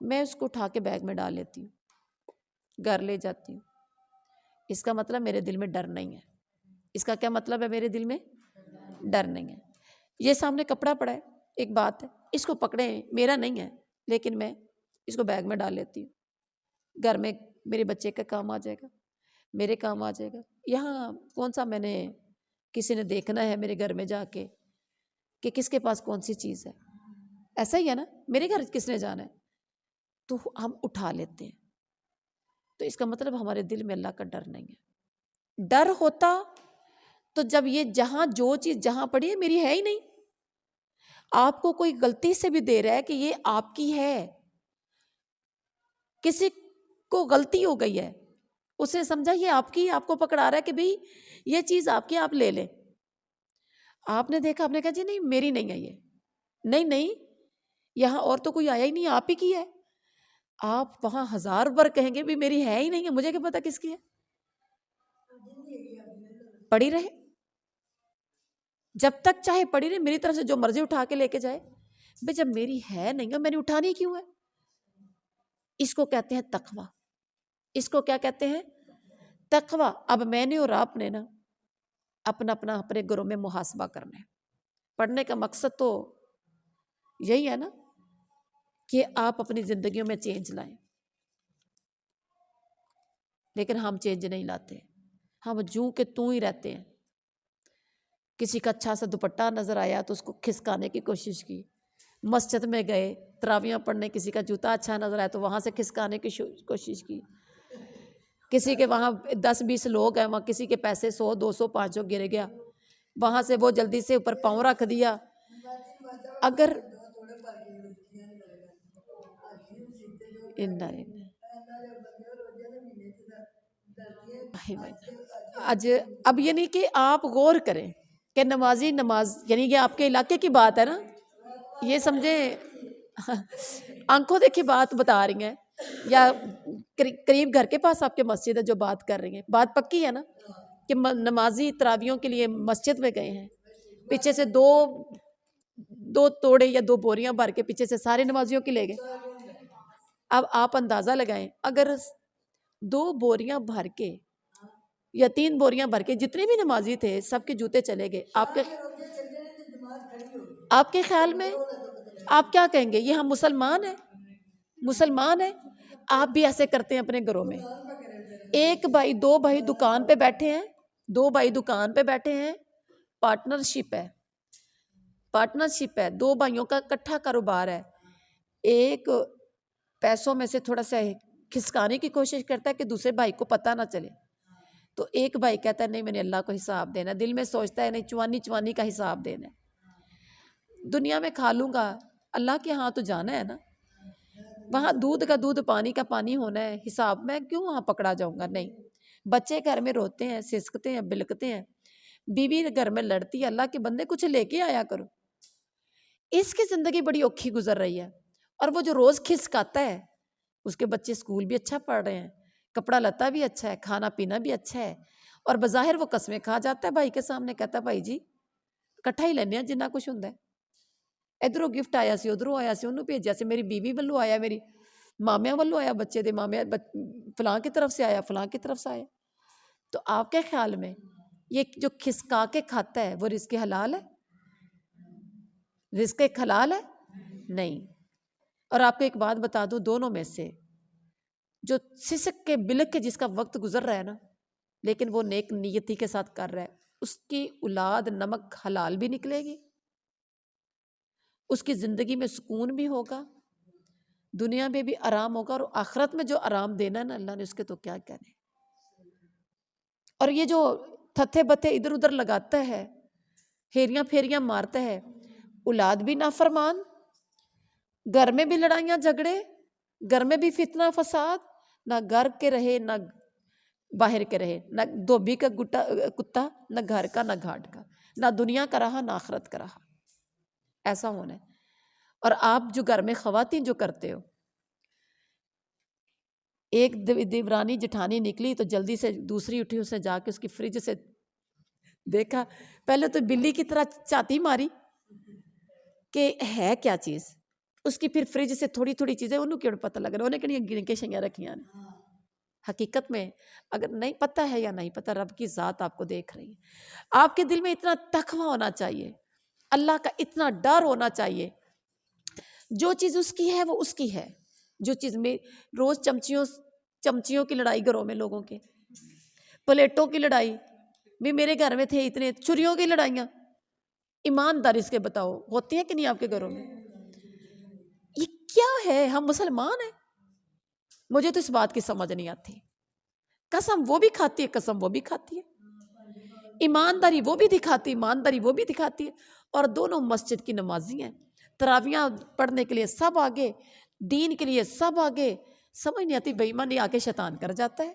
میں اس کو اٹھا کے بیگ میں ڈال لیتی ہوں، گھر لے جاتی ہوں. اس کا مطلب میرے دل میں ڈر نہیں ہے. اس کا کیا مطلب ہے؟ میرے دل میں ڈر نہیں ہے. یہ سامنے کپڑا پڑا ہے، ایک بات ہے، اس کو پکڑیں، میرا نہیں ہے لیکن میں اس کو بیگ میں ڈال لیتی ہوں. گھر میں میرے بچے کا کام آ جائے گا، میرے کام آ جائے گا. یہاں کون سا میں نے کسی نے دیکھنا ہے میرے گھر میں جا کے کہ کس کے پاس کون سی چیز ہے؟ ایسا ہی ہے نا، میرے گھر کس نے جانا ہے؟ تو ہم اٹھا لیتے ہیں. تو اس کا مطلب ہمارے دل میں اللہ کا ڈر نہیں ہے. ڈر ہوتا تو جب یہ جہاں جو چیز جہاں پڑی ہے میری ہے ہی نہیں. آپ کو کوئی غلطی سے بھی دے رہا ہے کہ یہ آپ کی ہے، کسی کو غلطی ہو گئی ہے، اسے سمجھا یہ آپ کی، آپ کو پکڑا رہا ہے کہ بھئی یہ چیز آپ کی، آپ لے لیں. آپ نے دیکھا، آپ نے کہا جی نہیں میری نہیں ہے یہ، نہیں یہاں اور تو کوئی آیا ہی نہیں، آپ ہی کی ہے. آپ وہاں 1000 بار کہیں گے بھی میری ہے ہی نہیں ہے، مجھے کیا پتا کس کی ہے، پڑی رہے. جب تک چاہے پڑی رہے، میری طرف سے جو مرضی اٹھا کے لے کے جائے. بھئی جب میری ہے نہیں ہے میں نے اٹھانی کیوں ہے؟ اس کو کہتے ہیں تقویٰ. اس کو کیا کہتے ہیں؟ تقویٰ. اب میں نے اور آپ نے نا اپنے گھروں میں محاسبہ کرنا ہے. پڑھنے کا مقصد تو یہی ہے نا کہ آپ اپنی زندگیوں میں چینج لائیں. لیکن ہم چینج نہیں لاتے، ہم جوں کہ توں ہی رہتے ہیں. کسی کا اچھا سا دوپٹہ نظر آیا تو اس کو کھسکانے کی کوشش کی. مسجد میں گئے تراویحاں پڑھنے، کسی کا جوتا اچھا نظر آیا تو وہاں سے کھسکانے کی کوشش کی. کسی کے وہاں 10-20 لوگ ہیں، وہاں کسی کے پیسے 100-200 500 گر گیا، وہاں سے وہ جلدی سے اوپر پاؤں رکھ دیا. اگر اب یہ نہیں کہ آپ غور کریں کہ نمازی نماز، یعنی یہ آپ کے علاقے کی بات ہے نا، یہ سمجھیں آنکھوں دیکھی بات بتا رہی ہیں یا قریب گھر کے پاس آپ کے مسجد ہے جو بات کر رہی ہیں. بات پکی ہے نا کہ نمازی تراویحوں کے لیے مسجد میں گئے ہیں، پیچھے سے دو توڑے یا 2 بوریاں بھر کے پیچھے سے سارے نمازیوں کی لے گئے. اب آپ اندازہ لگائیں، اگر 2 بوریاں بھر کے یا 3 بوریاں بھر کے جتنے بھی نمازی تھے سب کے جوتے چلے گئے، آپ کے خیال میں آپ کیا کہیں گے؟ یہ ہم مسلمان ہیں. آپ بھی ایسے کرتے ہیں اپنے گھروں میں. 1 بھائی 2 بھائی دکان پہ بیٹھے ہیں، 2 بھائی دکان پہ بیٹھے ہیں، پارٹنرشپ ہے، 2 بھائیوں کا اکٹھا کاروبار ہے. ایک پیسوں میں سے تھوڑا سا کھسکانے کی کوشش کرتا ہے کہ دوسرے بھائی کو پتہ نہ چلے، تو ایک بھائی کہتا ہے نہیں میں نے اللہ کو حساب دینا، دل میں سوچتا ہے نہیں چوانی کا حساب دینا ہے، دنیا میں کھا لوں گا، اللہ کے ہاں تو جانا ہے نا، وہاں دودھ کا دودھ پانی کا پانی ہونا ہے، حساب میں کیوں وہاں پکڑا جاؤں گا. نہیں، بچے گھر میں روتے ہیں، سسکتے ہیں، بلکتے ہیں، بیوی گھر میں لڑتی ہے، اللہ کے بندے کچھ لے کے آیا کرو. اس کی زندگی بڑی اوکھی گزر رہی ہے، اور وہ جو روز کھسکاتا ہے اس کے بچے اسکول بھی اچھا پڑھ رہے ہیں، کپڑا لتا بھی اچھا ہے، کھانا پینا بھی اچھا ہے، اور بظاہر وہ قسمیں کھا جاتا ہے بھائی کے سامنے، کہتا ہے بھائی جی کٹھا ہی لینے ہیں جنہ کچھ ہوں ہے، ادھروں گفٹ آیا سی ادھروں آیا سی انہوں بھیجا سی، میری بیوی والوں آیا، میری مامیا والوں آیا، بچے دے مامیا فلاں کی طرف سے آیا، فلاں کی طرف سے آیا. تو آپ کے خیال میں یہ جو کھسکا کے کھاتا ہے وہ رزق حلال ہے؟ رزق حلال ہے؟ نہیں. اور آپ کو ایک بات بتا دوں، دونوں میں سے جو سسک کے بلک کے جس کا وقت گزر رہا ہے نا لیکن وہ نیک نیتی کے ساتھ کر رہا ہے، اس کی اولاد نمک حلال بھی نکلے گی، اس کی زندگی میں سکون بھی ہوگا، دنیا میں بھی آرام ہوگا، اور آخرت میں جو آرام دینا نا اللہ نے اس کے تو کیا کہنے. اور یہ جو تھتھے بتھے ادھر ادھر لگاتا ہے، ہیریاں پھیریاں مارتا ہے، اولاد بھی نافرمان، گھر میں بھی لڑائیاں جھگڑے، گھر میں بھی فتنہ فساد، نہ گھر کے رہے نہ باہر کے رہے، نہ دھوبی کا کتا، نہ گھر کا نہ گھاٹ کا، نہ دنیا کا رہا نہ آخرت کا رہا، ایسا ہونا ہے۔ اور آپ جو گھر میں خواتین جو کرتے ہو، ایک دیورانی جٹھانی نکلی تو جلدی سے دوسری اٹھی، اس نے جا کے اس کی فریج سے دیکھا، پہلے تو بلی کی طرح چاتی ماری کہ ہے کیا چیز، اس کی پھر فریج سے تھوڑی تھوڑی چیزیں انہوں کیوں پتہ لگ رہا، انہیں کہنی گن کے شنگیاں رکھیاں نے۔ حقیقت میں اگر نہیں پتہ ہے یا نہیں پتہ، رب کی ذات آپ کو دیکھ رہی ہے۔ آپ کے دل میں اتنا تقوی ہونا چاہیے، اللہ کا اتنا ڈر ہونا چاہیے، جو چیز اس کی ہے وہ اس کی ہے۔ جو چیز میں روز چمچیوں کی لڑائی گھروں میں لوگوں کے، پلیٹوں کی لڑائی بھی میرے گھر میں تھے، اتنے چھریوں کی لڑائیاں، ایمانداری سے بتاؤ ہوتی ہیں کہ نہیں آپ کے گھروں میں؟ یہ کیا ہے؟ ہم مسلمان ہیں؟ مجھے تو اس بات کی سمجھ نہیں آتی۔ قسم وہ بھی کھاتی ہے، قسم وہ بھی کھاتی ہے، ایمانداری وہ بھی دکھاتی، ایمانداری وہ بھی دکھاتی ہے، اور دونوں مسجد کی نمازی ہیں، تراویاں پڑھنے کے لیے سب آگے، دین کے لیے سب آگے، سمجھ نہیں آتی، بے ایمانی آ کے شیطان کر جاتا ہے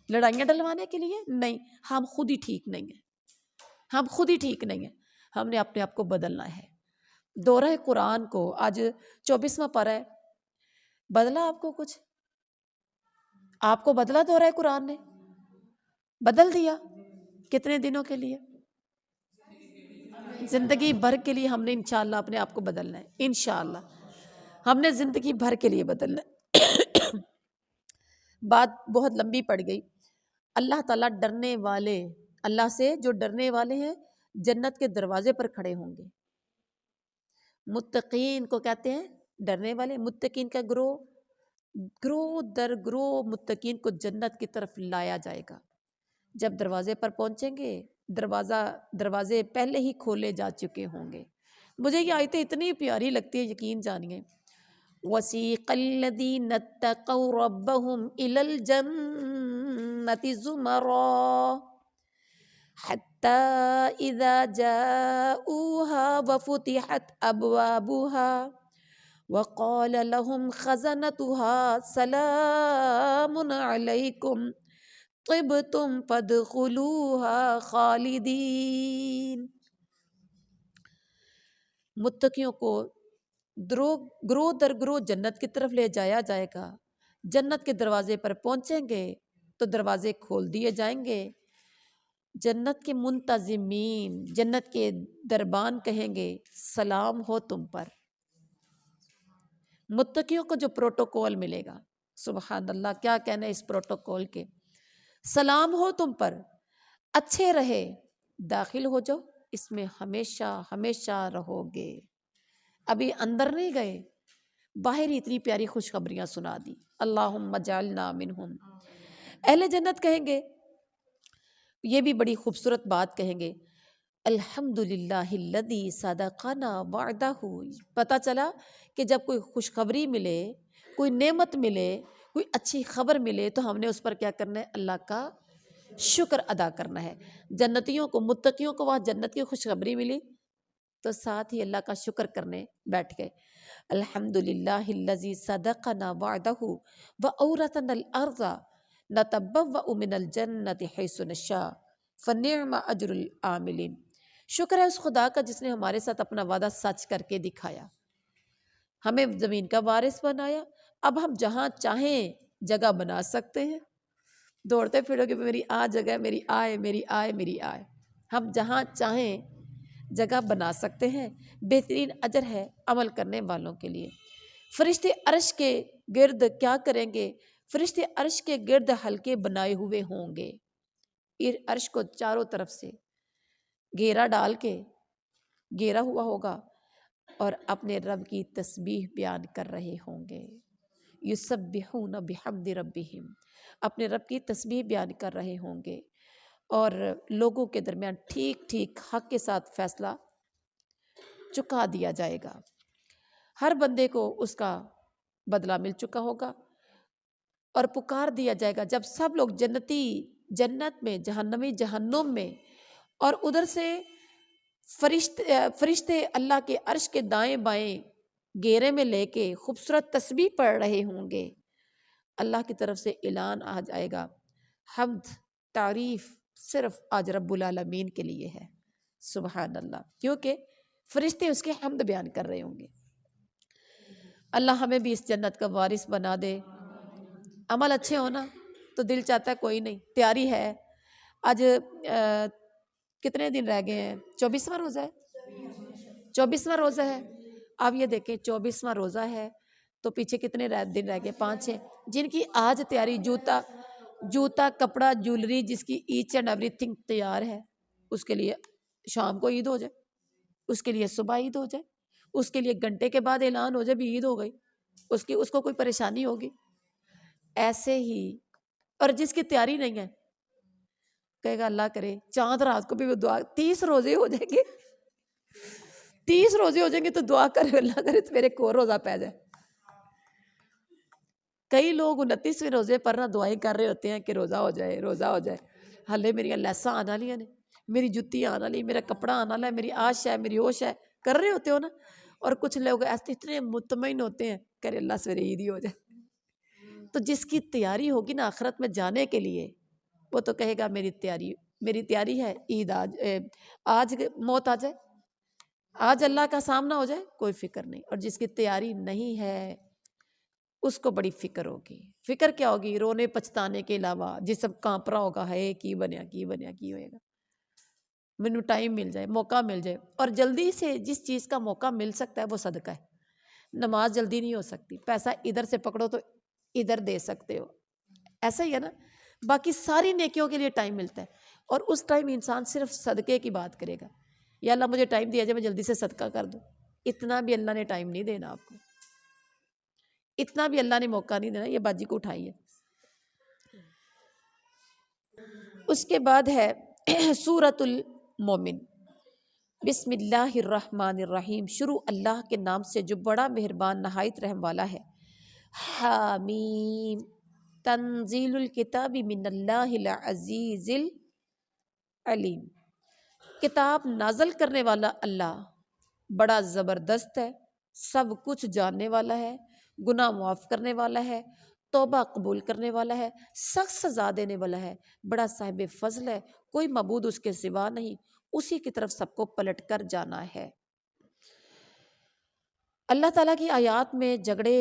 لڑائیاں ڈلوانے کے لیے۔ نہیں، ہم خود ہی ٹھیک نہیں ہیں، ہم خود ہی ٹھیک نہیں ہیں، ہم نے اپنے آپ کو بدلنا ہے۔ دورہ قرآن کو آج 24واں پارہ ہے، بدلا آپ کو کچھ؟ آپ کو بدلا دورہ قرآن نے؟ بدل دیا؟ کتنے دنوں کے لیے؟ زندگی بھر کے لیے ہم نے انشاءاللہ اپنے آپ کو بدلنا ہے، انشاءاللہ ہم نے زندگی بھر کے لیے بدلنا ہے۔ بات بہت لمبی پڑ گئی۔ اللہ تعالیٰ ڈرنے والے، اللہ سے جو ڈرنے والے ہیں جنت کے دروازے پر کھڑے ہوں گے۔ متقین کو کہتے ہیں ڈرنے والے، متقین کا گروہ در گروہ متقین کو جنت کی طرف لایا جائے گا۔ جب دروازے پر پہنچیں گے، دروازے پہلے ہی کھولے جا چکے ہوں گے۔ مجھے یہ آیتیں اتنی پیاری لگتی ہے، یقین جانیے۔ وَسِيقَ الَّذِينَ اتَّقَوْا رَبَّهُمْ إِلَى الْجَنَّةِ زُمَرًا حَتَّى إِذَا جَاءُوهَا وَفُتِحَتْ أَبْوَابُهَا وَقَالَ لَهُمْ خَزَنَتُهَا سَلَامٌ عَلَيْكُمْ طِبْتُمْ فَادْخُلُوهَا خَالِدِينَ۔ متقیوں کو گروہ در گروہ جنت کی طرف لے جایا جائے گا۔ جنت کے دروازے پر پہنچیں گے تو دروازے کھول دیے جائیں گے۔ جنت کے منتظمین، جنت کے دربان کہیں گے سلام ہو تم پر۔ متقیوں کو جو پروٹوکول ملے گا، سبحان اللہ، کیا کہنا ہے اس پروٹوکول کے، سلام ہو تم پر، اچھے رہے، داخل ہو جاؤ، اس میں ہمیشہ ہمیشہ رہو گے۔ ابھی اندر نہیں گئے، باہر ہی اتنی پیاری خوشخبریاں سنا دی۔ اللہم اجعلنا منہم۔ اہل جنت کہیں گے، یہ بھی بڑی خوبصورت بات کہیں گے، الحمدللہ الذی صدقنا وعدہ۔ پتہ چلا کہ جب کوئی خوشخبری ملے، کوئی نعمت ملے، کوئی اچھی خبر ملے تو ہم نے اس پر کیا کرنا ہے؟ اللہ کا شکر ادا کرنا ہے۔ جنتیوں کو، متقیوں کو وہاں جنت کی خوشخبری ملی تو ساتھ ہی اللہ کا شکر کرنے بیٹھ گئے۔ الحمدللہ الذی صدقنا وعدہ واورثنا الارض نتبوأ من الجنۃ حیث نشاء فنعم اجر العاملین۔ شکر ہے اس خدا کا جس نے ہمارے ساتھ اپنا وعدہ سچ کر کے دکھایا، ہمیں زمین کا وارث بنایا، اب ہم جہاں چاہیں جگہ بنا سکتے ہیں۔ دوڑتے پھرو کہ میری جگہ، میری آئے، میری آئے، میری آئے، ہم جہاں چاہیں جگہ بنا سکتے ہیں۔ بہترین اجر ہے عمل کرنے والوں کے لیے۔ فرشتے عرش کے گرد کیا کریں گے؟ فرشتے عرش کے گرد حلقے بنائے ہوئے ہوں گے، عرش کو چاروں طرف سے گھیرا ڈال کے گھیرا ہوا ہوگا، اور اپنے رب کی تسبیح بیان کر رہے ہوں گے۔ یسبحون بحمد ربہم، اپنے رب کی تسبیح بیان کر رہے ہوں گے، اور لوگوں کے درمیان ٹھیک ٹھیک حق کے ساتھ فیصلہ چکا دیا جائے گا۔ ہر بندے کو اس کا بدلہ مل چکا ہوگا، اور پکار دیا جائے گا جب سب لوگ جنتی جنت میں، جہنمی جہنم میں، اور ادھر سے فرشتے اللہ کے عرش کے دائیں بائیں گھیرے میں لے کے خوبصورت تسبیح پڑھ رہے ہوں گے، اللہ کی طرف سے اعلان آ جائے گا، حمد تعریف صرف آج رب العالمین کے لیے ہے۔ سبحان اللہ، کیونکہ فرشتے اس کے حمد بیان کر رہے ہوں گے۔ اللہ ہمیں بھی اس جنت کا وارث بنا دے۔ عمل اچھے ہونا تو دل چاہتا ہے کوئی نہیں، تیاری ہے۔ آج کتنے دن رہ گئے ہیں؟ 24واں روزہ ہے، 24واں روزہ ہے۔ اب یہ دیکھیں 24واں روزہ ہے تو پیچھے کتنے دن رہ گئے؟ 5-6۔ جن کی آج تیاری جوتا کپڑا جولری جس کی ایچ اینڈ ایوری تھنگ تیار ہے، اس کے لیے شام کو عید ہو جائے، اس کے لیے صبح عید ہو جائے، اس کے لیے گھنٹے کے بعد اعلان ہو جائے بھی عید ہو گئی، اس کو کوئی پریشانی ہوگی؟ ایسے ہی، اور جس کی تیاری نہیں ہے کہے گا اللہ کرے چاند رات کو بھی وہ دعا، 30 روزے ہو جائیں گے، 30 روزے ہو جائیں گے تو دعا کرے اللہ کرے تو میرے کو روزہ پہ جائے۔ کئی لوگ 29ویں روزے پر نہ دعائیں کر رہے ہوتے ہیں کہ روزہ ہو جائے، روزہ ہو جائے، ہلے میری لیسا آنا لیا نے، میری جتی آنا لی، میرا کپڑا آنا لیا، میری آش ہے، میری ہوش ہے، کر رہے ہوتے ہو نا۔ اور کچھ لوگ ایسے اتنے مطمئن ہوتے ہیں کہ اللہ سویرے عید ہی ہو جائے۔ تو جس کی تیاری ہوگی نا آخرت میں جانے کے لیے، وہ تو کہے گا میری تیاری ہے عید، آج موت آ جائے، آج اللہ کا سامنا ہو جائے، کوئی فکر نہیں۔ اور جس کی تیاری نہیں ہے اس کو بڑی فکر ہوگی۔ فکر کیا ہوگی؟ رونے پچھتانے کے علاوہ جسم کانپ رہا ہوگا، ہے کی بنیا کی ہوئے گا، مینوں ٹائم مل جائے، موقع مل جائے۔ اور جلدی سے جس چیز کا موقع مل سکتا ہے وہ صدقہ ہے۔ نماز جلدی نہیں ہو سکتی، پیسہ ادھر سے پکڑو تو ادھر دے سکتے ہو، ایسا ہی ہے نا۔ باقی ساری نیکیوں کے لیے ٹائم ملتا ہے، اور اس ٹائم انسان صرف صدقے کی بات کرے گا، یا اللہ مجھے ٹائم دیا جائے میں جلدی سے صدقہ کر دوں۔ اتنا بھی اللہ نے ٹائم نہیں دینا آپ کو، اتنا بھی اللہ نے موقع نہیں دینا، یہ باجی کو اٹھائیے۔ اس کے بعد ہے سورۃ المومن۔ بسم اللہ الرحمن الرحیم، شروع اللہ کے نام سے جو بڑا مہربان نہایت رحم والا ہے۔ حامیم، تنزیل الکتاب من اللہ العزیز العلیم، کتاب نازل کرنے والا اللہ بڑا زبردست ہے، سب کچھ جاننے والا ہے، گناہ معاف کرنے والا ہے، توبہ قبول کرنے والا ہے، سخت سزا دینے والا ہے، بڑا صاحب فضل ہے، کوئی معبود اس کے سوا نہیں، اسی کی طرف سب کو پلٹ کر جانا ہے۔ اللہ تعالیٰ کی آیات میں جھگڑے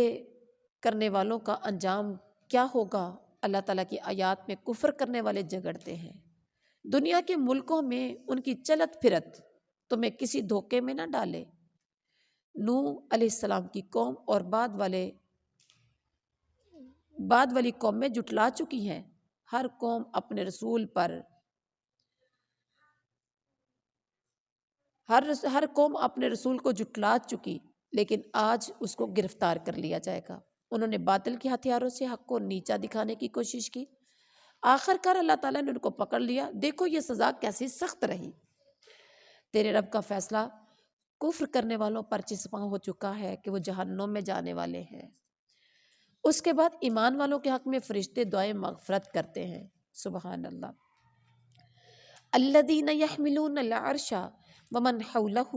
کرنے والوں کا انجام کیا ہوگا؟ اللہ تعالیٰ کی آیات میں کفر کرنے والے جھگڑتے ہیں۔ دنیا کے ملکوں میں ان کی چلت پھرت تمہیں کسی دھوکے میں نہ ڈالے۔ نوح علیہ السلام کی قوم اور بعد والی قوم میں جٹلا چکی ہیں۔ ہر قوم اپنے رسول پر ہر قوم اپنے رسول کو جٹلا چکی، لیکن آج اس کو گرفتار کر لیا جائے گا۔ انہوں نے باطل کے ہتھیاروں سے حق کو نیچا دکھانے کی کوشش کی، آخر کار اللہ تعالیٰ نے ان کو پکڑ لیا۔ دیکھو یہ سزا کیسی سخت رہی۔ تیرے رب کا فیصلہ کفر کرنے والوں پر چسپاں ہو چکا ہے کہ وہ جہنم میں جانے والے ہیں۔ اس کے بعد ایمان والوں کے حق میں فرشتے دعائیں مغفرت کرتے ہیں۔ سبحان اللہ۔ الذین یحملون العرش ومن حولہ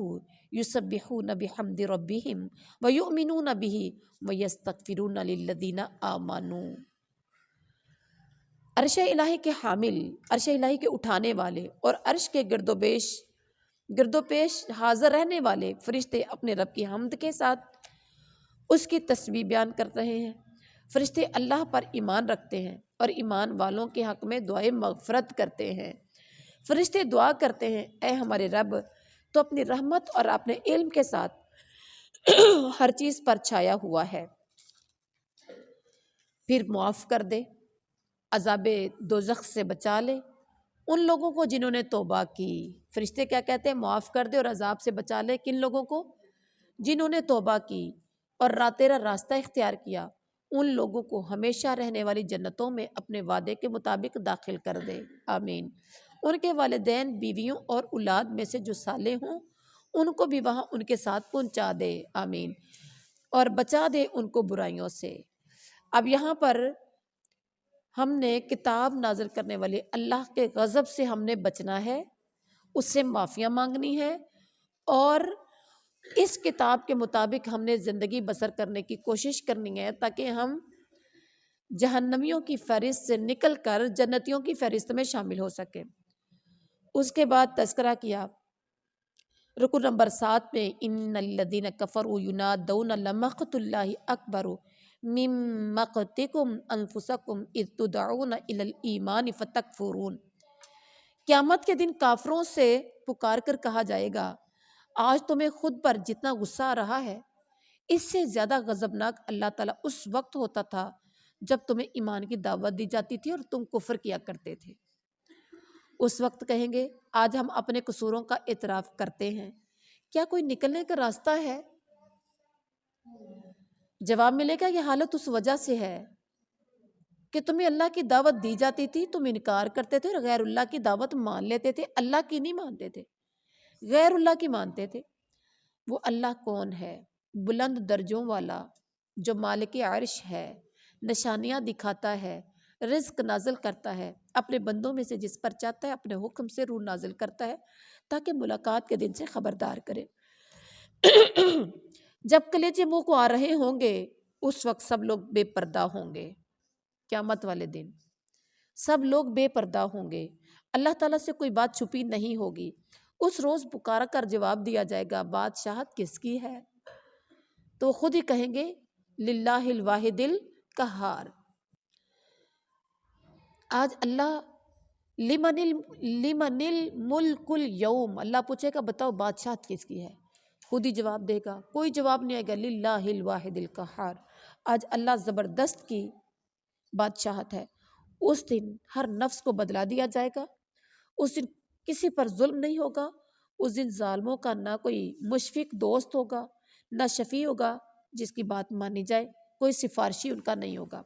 یسبحون بحمد ربہم ویؤمنون بہ ویستغفرون للذین آمنوا۔ عرش الہی کے حامل، عرش الہی کے اٹھانے والے اور عرش کے گرد و پیش حاضر رہنے والے فرشتے اپنے رب کی حمد کے ساتھ اس کی تسبیح بیان کر رہے ہیں۔ فرشتے اللہ پر ایمان رکھتے ہیں اور ایمان والوں کے حق میں دعائیں مغفرت کرتے ہیں۔ فرشتے دعا کرتے ہیں، اے ہمارے رب تو اپنی رحمت اور اپنے علم کے ساتھ ہر چیز پر چھایا ہوا ہے، پھر معاف کر دے، عذاب دوزخ سے بچا لے ان لوگوں کو جنہوں نے توبہ کی۔ فرشتے کیا کہتے ہیں؟ معاف کر دے اور عذاب سے بچا لے کن لوگوں کو؟ جنہوں نے توبہ کی اور تیرا راستہ اختیار کیا، ان لوگوں کو ہمیشہ رہنے والی جنتوں میں اپنے وعدے کے مطابق داخل کر دے، آمین۔ ان کے والدین، بیویوں اور اولاد میں سے جو صالح ہوں ان کو بھی وہاں ان کے ساتھ پہنچا دے، آمین، اور بچا دے ان کو برائیوں سے۔ اب یہاں پر ہم نے کتاب نازل کرنے والے اللہ کے غضب سے ہم نے بچنا ہے، اس سے معافیاں مانگنی ہے، اور اس کتاب کے مطابق ہم نے زندگی بسر کرنے کی کوشش کرنی ہے تاکہ ہم جہنمیوں کی فہرست سے نکل کر جنتیوں کی فہرست میں شامل ہو سکیں۔ اس کے بعد تذکرہ کیا رکو نمبر 7 میں ان الذین کفروا ینادون لمقت اللہ اکبر من مقتکم انفسکم اذ تدعون الی الایمان فتکفرون۔ قیامت کے دن کافروں سے پکار کر کہا جائے گا آج تمہیں خود پر جتنا غصہ آ رہا ہے اس سے زیادہ غضبناک اللہ تعالیٰ اس وقت ہوتا تھا جب تمہیں ایمان کی دعوت دی جاتی تھی اور تم کفر کیا کرتے تھے۔ اس وقت کہیں گے آج ہم اپنے قصوروں کا اعتراف کرتے ہیں، کیا کوئی نکلنے کا راستہ ہے؟ جواب ملے گا یہ حالت اس وجہ سے ہے کہ تمہیں اللہ کی دعوت دی جاتی تھی، تم انکار کرتے تھے اور غیر اللہ کی دعوت مان لیتے تھے، اللہ کی نہیں مانتے تھے، غیر اللہ کی مانتے تھے۔ وہ اللہ کون ہے؟ بلند درجوں والا جو مالک عرش ہے، نشانیاں دکھاتا ہے، رزق نازل کرتا ہے، اپنے بندوں میں سے جس پر چاہتا ہے اپنے حکم سے روح نازل کرتا ہے تاکہ ملاقات کے دن سے خبردار کرے۔ جب کلیجے منہ کو آ رہے ہوں گے اس وقت سب لوگ بے پردہ ہوں گے۔ قیامت والے دن سب لوگ بے پردہ ہوں گے، اللہ تعالیٰ سے کوئی بات چھپی نہیں ہوگی۔ اس روز پکارا کر جواب دیا جائے گا بادشاہت کس کی ہے؟ تو خود ہی کہیں گے للہ الواحد القہار۔ آج اللہ لمن الملک اليوم، اللہ پوچھے گا بتاؤ بادشاہت کس کی ہے؟ خود ہی جواب دے گا، کوئی جواب نہیں آئے گا، للہ الواحد القہار۔ آج اللہ زبردست کی بادشاہت ہے۔ اس دن ہر نفس کو بدلا دیا جائے گا، اس دن کسی پر ظلم نہیں ہوگا، اس دن ظالموں کا نہ کوئی مشفق دوست ہوگا نہ شفیع ہوگا جس کی بات مانی جائے، کوئی سفارشی ان کا نہیں ہوگا۔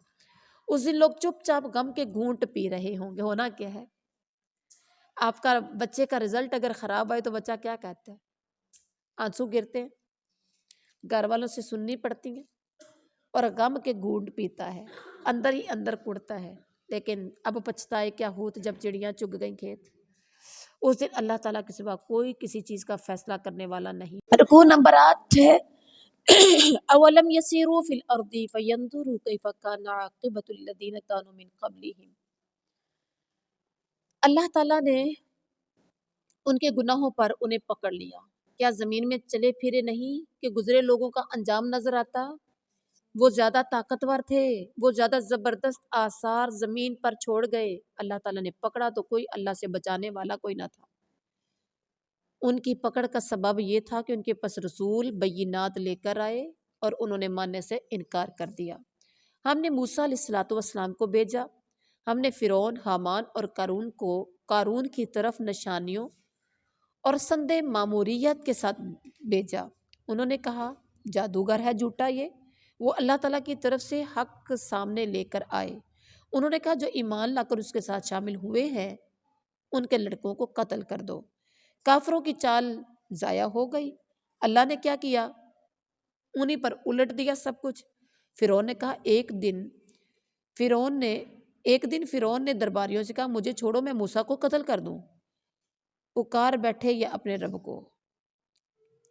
اس دن لوگ چپ چاپ غم کے گھونٹ پی رہے ہوں گے۔ ہونا کیا ہے؟ آپ کا بچے کا رزلٹ اگر خراب آئے تو بچہ کیا کہتا ہے؟ آنسو گرتے ہیں، گھر والوں سے سننی پڑتی ہیں اور غم کے گھونٹ پیتا ہے، اندر ہی اندر کڑتا ہے، لیکن اب پچھتائے کیا ہوت جب چڑیاں چگ گئیں کھیت۔ اس دن اللہ تعالیٰ کے سوا کوئی کسی چیز کا فیصلہ کرنے والا نہیں۔ رکوع نمبر 8 ہے اولم یسیروا فی الارض فینظروا کیف کان عاقبۃ الذین کانوا من قبلہم۔ اللہ تعالیٰ نے ان کے گناہوں پر انہیں پکڑ لیا، کیا زمین میں چلے پھرے نہیں کہ گزرے لوگوں کا انجام نظر آتا؟ وہ زیادہ طاقتور تھے، وہ زیادہ زبردست آثار زمین پر چھوڑ گئے، اللہ تعالیٰ نے پکڑا تو کوئی اللہ سے بچانے والا کوئی نہ تھا۔ ان کی پکڑ کا سبب یہ تھا کہ ان کے پاس رسول بینات لے کر آئے اور انہوں نے ماننے سے انکار کر دیا۔ ہم نے موسیٰ علیہ السلام کو بھیجا، ہم نے فرعون، حامان اور قارون کی طرف نشانیوں اور سندِ ماموریت کے ساتھ بھیجا۔ انہوں نے کہا جادوگر ہے جھوٹا یہ، وہ اللہ تعالیٰ کی طرف سے حق سامنے لے کر آئے۔ انہوں نے کہا جو ایمان لا کر اس کے ساتھ شامل ہوئے ہیں ان کے لڑکوں کو قتل کر دو۔ کافروں کی چال ضائع ہو گئی۔ اللہ نے کیا کیا؟ انہی پر الٹ دیا سب کچھ۔ فرعون نے کہا ایک دن فرعون نے درباریوں سے کہا مجھے چھوڑو میں موسیٰ کو قتل کر دوں۔ پکار بیٹھے یہ اپنے رب کو،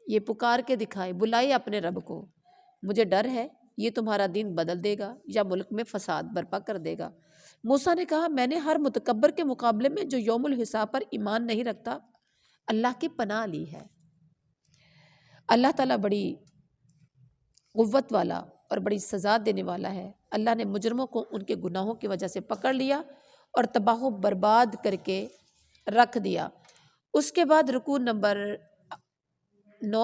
یہ پکار کے دکھائے، بلائے اپنے رب کو، مجھے ڈر ہے یہ تمہارا دین بدل دے گا یا ملک میں فساد برپا کر دے گا۔ موسیٰ نے کہا میں نے ہر متکبر کے مقابلے میں جو یوم الحساب پر ایمان نہیں رکھتا اللہ کی پناہ لی ہے۔ اللہ تعالیٰ بڑی قوت والا اور بڑی سزا دینے والا ہے۔ اللہ نے مجرموں کو ان کے گناہوں کی وجہ سے پکڑ لیا اور تباہ و برباد کر کے رکھ دیا۔ اس کے بعد رکوع نمبر 9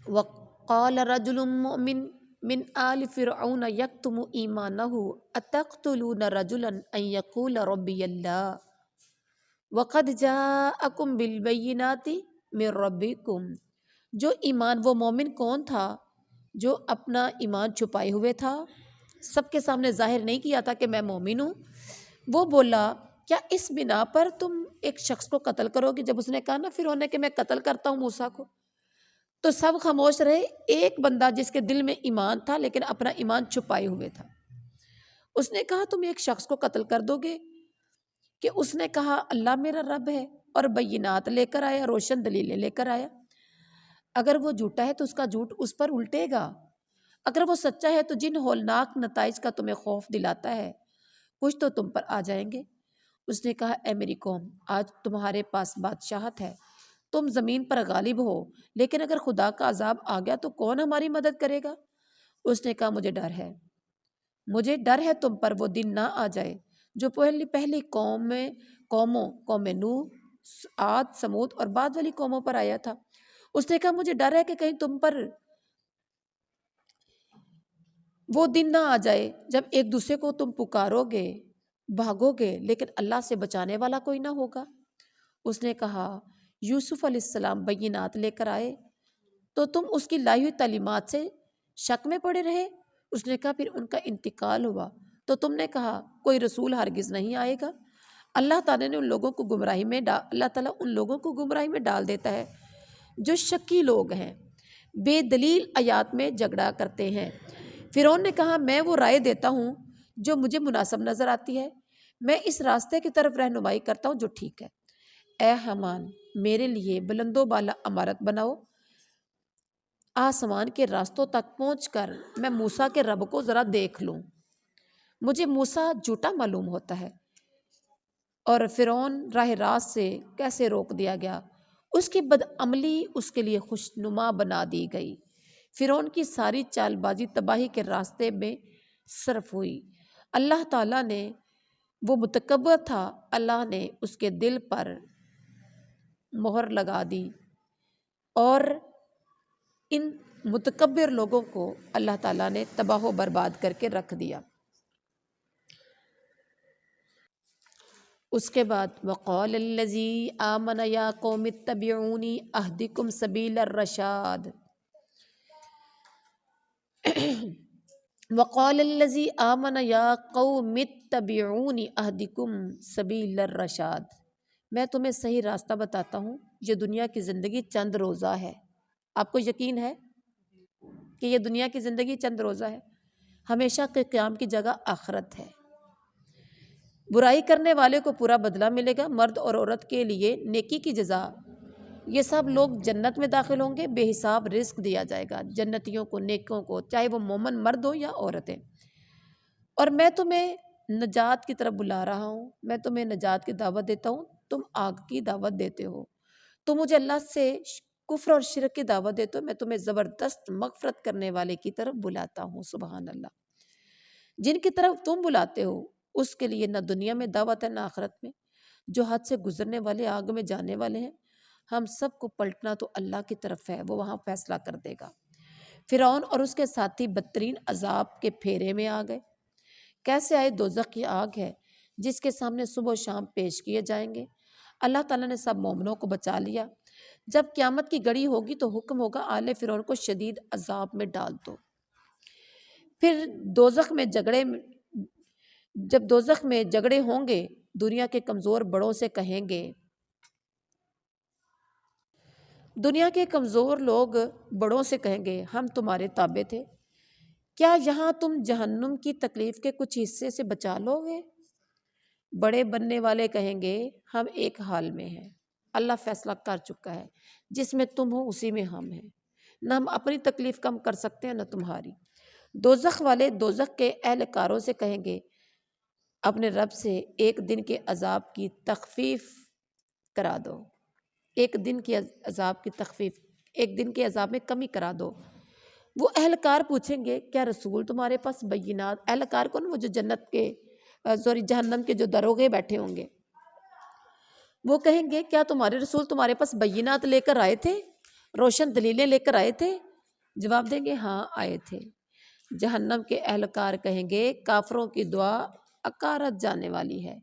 وقال رجل مؤمن من آل فرعون یکتم ایمانہ اتقتلون رجلا ان یقول ربی اللہ وقد جاءکم بالبینات من ربکم۔ جو ایمان، وہ مومن کون تھا جو اپنا ایمان چھپائے ہوئے تھا، سب کے سامنے ظاہر نہیں کیا تھا کہ میں مومن ہوں؟ وہ بولا کیا اس بنا پر تم ایک شخص کو قتل کرو گے؟ جب اس نے کہا نا فرعون نے کہ میں قتل کرتا ہوں موسیٰ کو، تو سب خاموش رہے۔ ایک بندہ جس کے دل میں ایمان تھا لیکن اپنا ایمان چھپائے ہوئے تھا، اس نے کہا تم ایک شخص کو قتل کر دو گے؟ کہ اس نے کہا اللہ میرا رب ہے اور بینات لے کر آیا، روشن دلیلیں لے کر آیا۔ اگر وہ جھوٹا ہے تو اس کا جھوٹ اس پر الٹے گا، اگر وہ سچا ہے تو جن ہولناک نتائج کا تمہیں خوف دلاتا ہے کچھ تو تم پر آ جائیں گے۔ اس نے کہا اے میری قوم، آج تمہارے پاس بادشاہت ہے، تم زمین پر غالب ہو، لیکن اگر خدا کا عذاب آ گیا تو کون ہماری مدد کرے گا؟ اس نے کہا مجھے ڈر ہے تم پر وہ دن نہ آ جائے جو پہلی قوم نوح، عاد، سمود اور بعد والی قوموں پر آیا تھا۔ اس نے کہا مجھے ڈر ہے کہ کہیں تم پر وہ دن نہ آ جائے جب ایک دوسرے کو تم پکارو گے، بھاگو گے، لیکن اللہ سے بچانے والا کوئی نہ ہوگا۔ اس نے کہا یوسف علیہ السلام بینات لے کر آئے تو تم اس کی لائی ہوئی تعلیمات سے شک میں پڑے رہے۔ اس نے کہا پھر ان کا انتقال ہوا تو تم نے کہا کوئی رسول ہرگز نہیں آئے گا۔ اللہ تعالیٰ ان لوگوں کو گمراہی میں ڈال دیتا ہے جو شکی لوگ ہیں، بے دلیل آیات میں جھگڑا کرتے ہیں۔ فرعون نے کہا میں وہ رائے دیتا ہوں جو مجھے مناسب نظر آتی ہے، میں اس راستے کی طرف رہنمائی کرتا ہوں جو ٹھیک ہے۔ اے حامان، میرے لیے بلند و بالا عمارت بناؤ، آسمان کے راستوں تک پہنچ کر میں موسیٰ کے رب کو ذرا دیکھ لوں۔ مجھے موسیٰ جھوٹا معلوم ہوتا ہے۔ اور فرعون راہ راست سے کیسے روک دیا گیا، اس کی بدعملی اس کے لیے خوشنما بنا دی گئی۔ فرعون کی ساری چال بازی تباہی کے راستے میں صرف ہوئی۔ اللہ تعالیٰ نے، وہ متکبر تھا، اللہ نے اس کے دل پر مہر لگا دی اور ان متکبر لوگوں کو اللہ تعالیٰ نے تباہ و برباد کر کے رکھ دیا۔ اس کے بعد وقال الذی آمن یا قوم اتبعونی اہدکم سبیل الرشاد، وقال الذی آمن یا قوم اتبعونی اہدکم سبیل الرشاد، میں تمہیں صحیح راستہ بتاتا ہوں، یہ دنیا کی زندگی چند روزہ ہے۔ آپ کو یقین ہے کہ یہ دنیا کی زندگی چند روزہ ہے؟ ہمیشہ کے قیام کی جگہ آخرت ہے۔ برائی کرنے والے کو پورا بدلہ ملے گا، مرد اور عورت کے لیے نیکی کی جزا، یہ سب لوگ جنت میں داخل ہوں گے، بے حساب رزق دیا جائے گا جنتیوں کو، نیکوں کو، چاہے وہ مومن مرد ہو یا عورتیں۔ اور میں تمہیں نجات کی طرف بلا رہا ہوں، میں تمہیں نجات کی دعوت دیتا ہوں، تم آگ کی دعوت دیتے ہو، تم مجھے اللہ سے کفر اور شرک کی دعوت دیتے ہو، میں تمہیں زبردست مغفرت کرنے والے کی طرف بلاتا ہوں۔ سبحان اللہ۔ جن کی طرف تم بلاتے ہو اس کے لیے نہ دنیا میں دعوت ہے نہ آخرت میں، جو حد سے گزرنے والے آگ میں جانے والے ہیں۔ ہم سب کو پلٹنا تو اللہ کی طرف ہے، وہ وہاں فیصلہ کر دے گا۔ فرعون اور اس کے ساتھی بدترین عذاب کے پھیرے میں آ گئے۔ کیسے آئے؟ دوزخ کی آگ ہے جس کے سامنے صبح و شام پیش کیے جائیں گے۔ اللہ تعالیٰ نے سب مومنوں کو بچا لیا۔ جب قیامت کی گھڑی ہوگی تو حکم ہوگا آل فرعون کو شدید عذاب میں ڈال دو۔ پھر جب دوزخ میں جھگڑے ہوں گے، دنیا کے کمزور بڑوں سے کہیں گے، دنیا کے کمزور لوگ بڑوں سے کہیں گے ہم تمہارے تابع تھے، کیا یہاں تم جہنم کی تکلیف کے کچھ حصے سے بچا لو گے؟ بڑے بننے والے کہیں گے ہم ایک حال میں ہیں، اللہ فیصلہ کر چکا ہے، جس میں تم ہو اسی میں ہم ہیں، نہ ہم اپنی تکلیف کم کر سکتے ہیں نہ تمہاری۔ دوزخ والے دوزخ کے اہلکاروں سے کہیں گے اپنے رب سے ایک دن کے عذاب کی تخفیف کرا دو، ایک دن کے عذاب میں کمی کرا دو۔ وہ اہلکار پوچھیں گے کیا رسول تمہارے پاس بینات، اہلکار کون؟ وہ جو جہنم کے جو دروغے بیٹھے ہوں گے، وہ کہیں گے کیا تمہارے رسول تمہارے پاس بینات لے کر آئے تھے، روشن دلیلیں لے کر آئے تھے؟ جواب دیں گے ہاں آئے تھے۔ جہنم کے اہلکار کہیں گے کافروں کی دعا اکارت جانے والی ہے،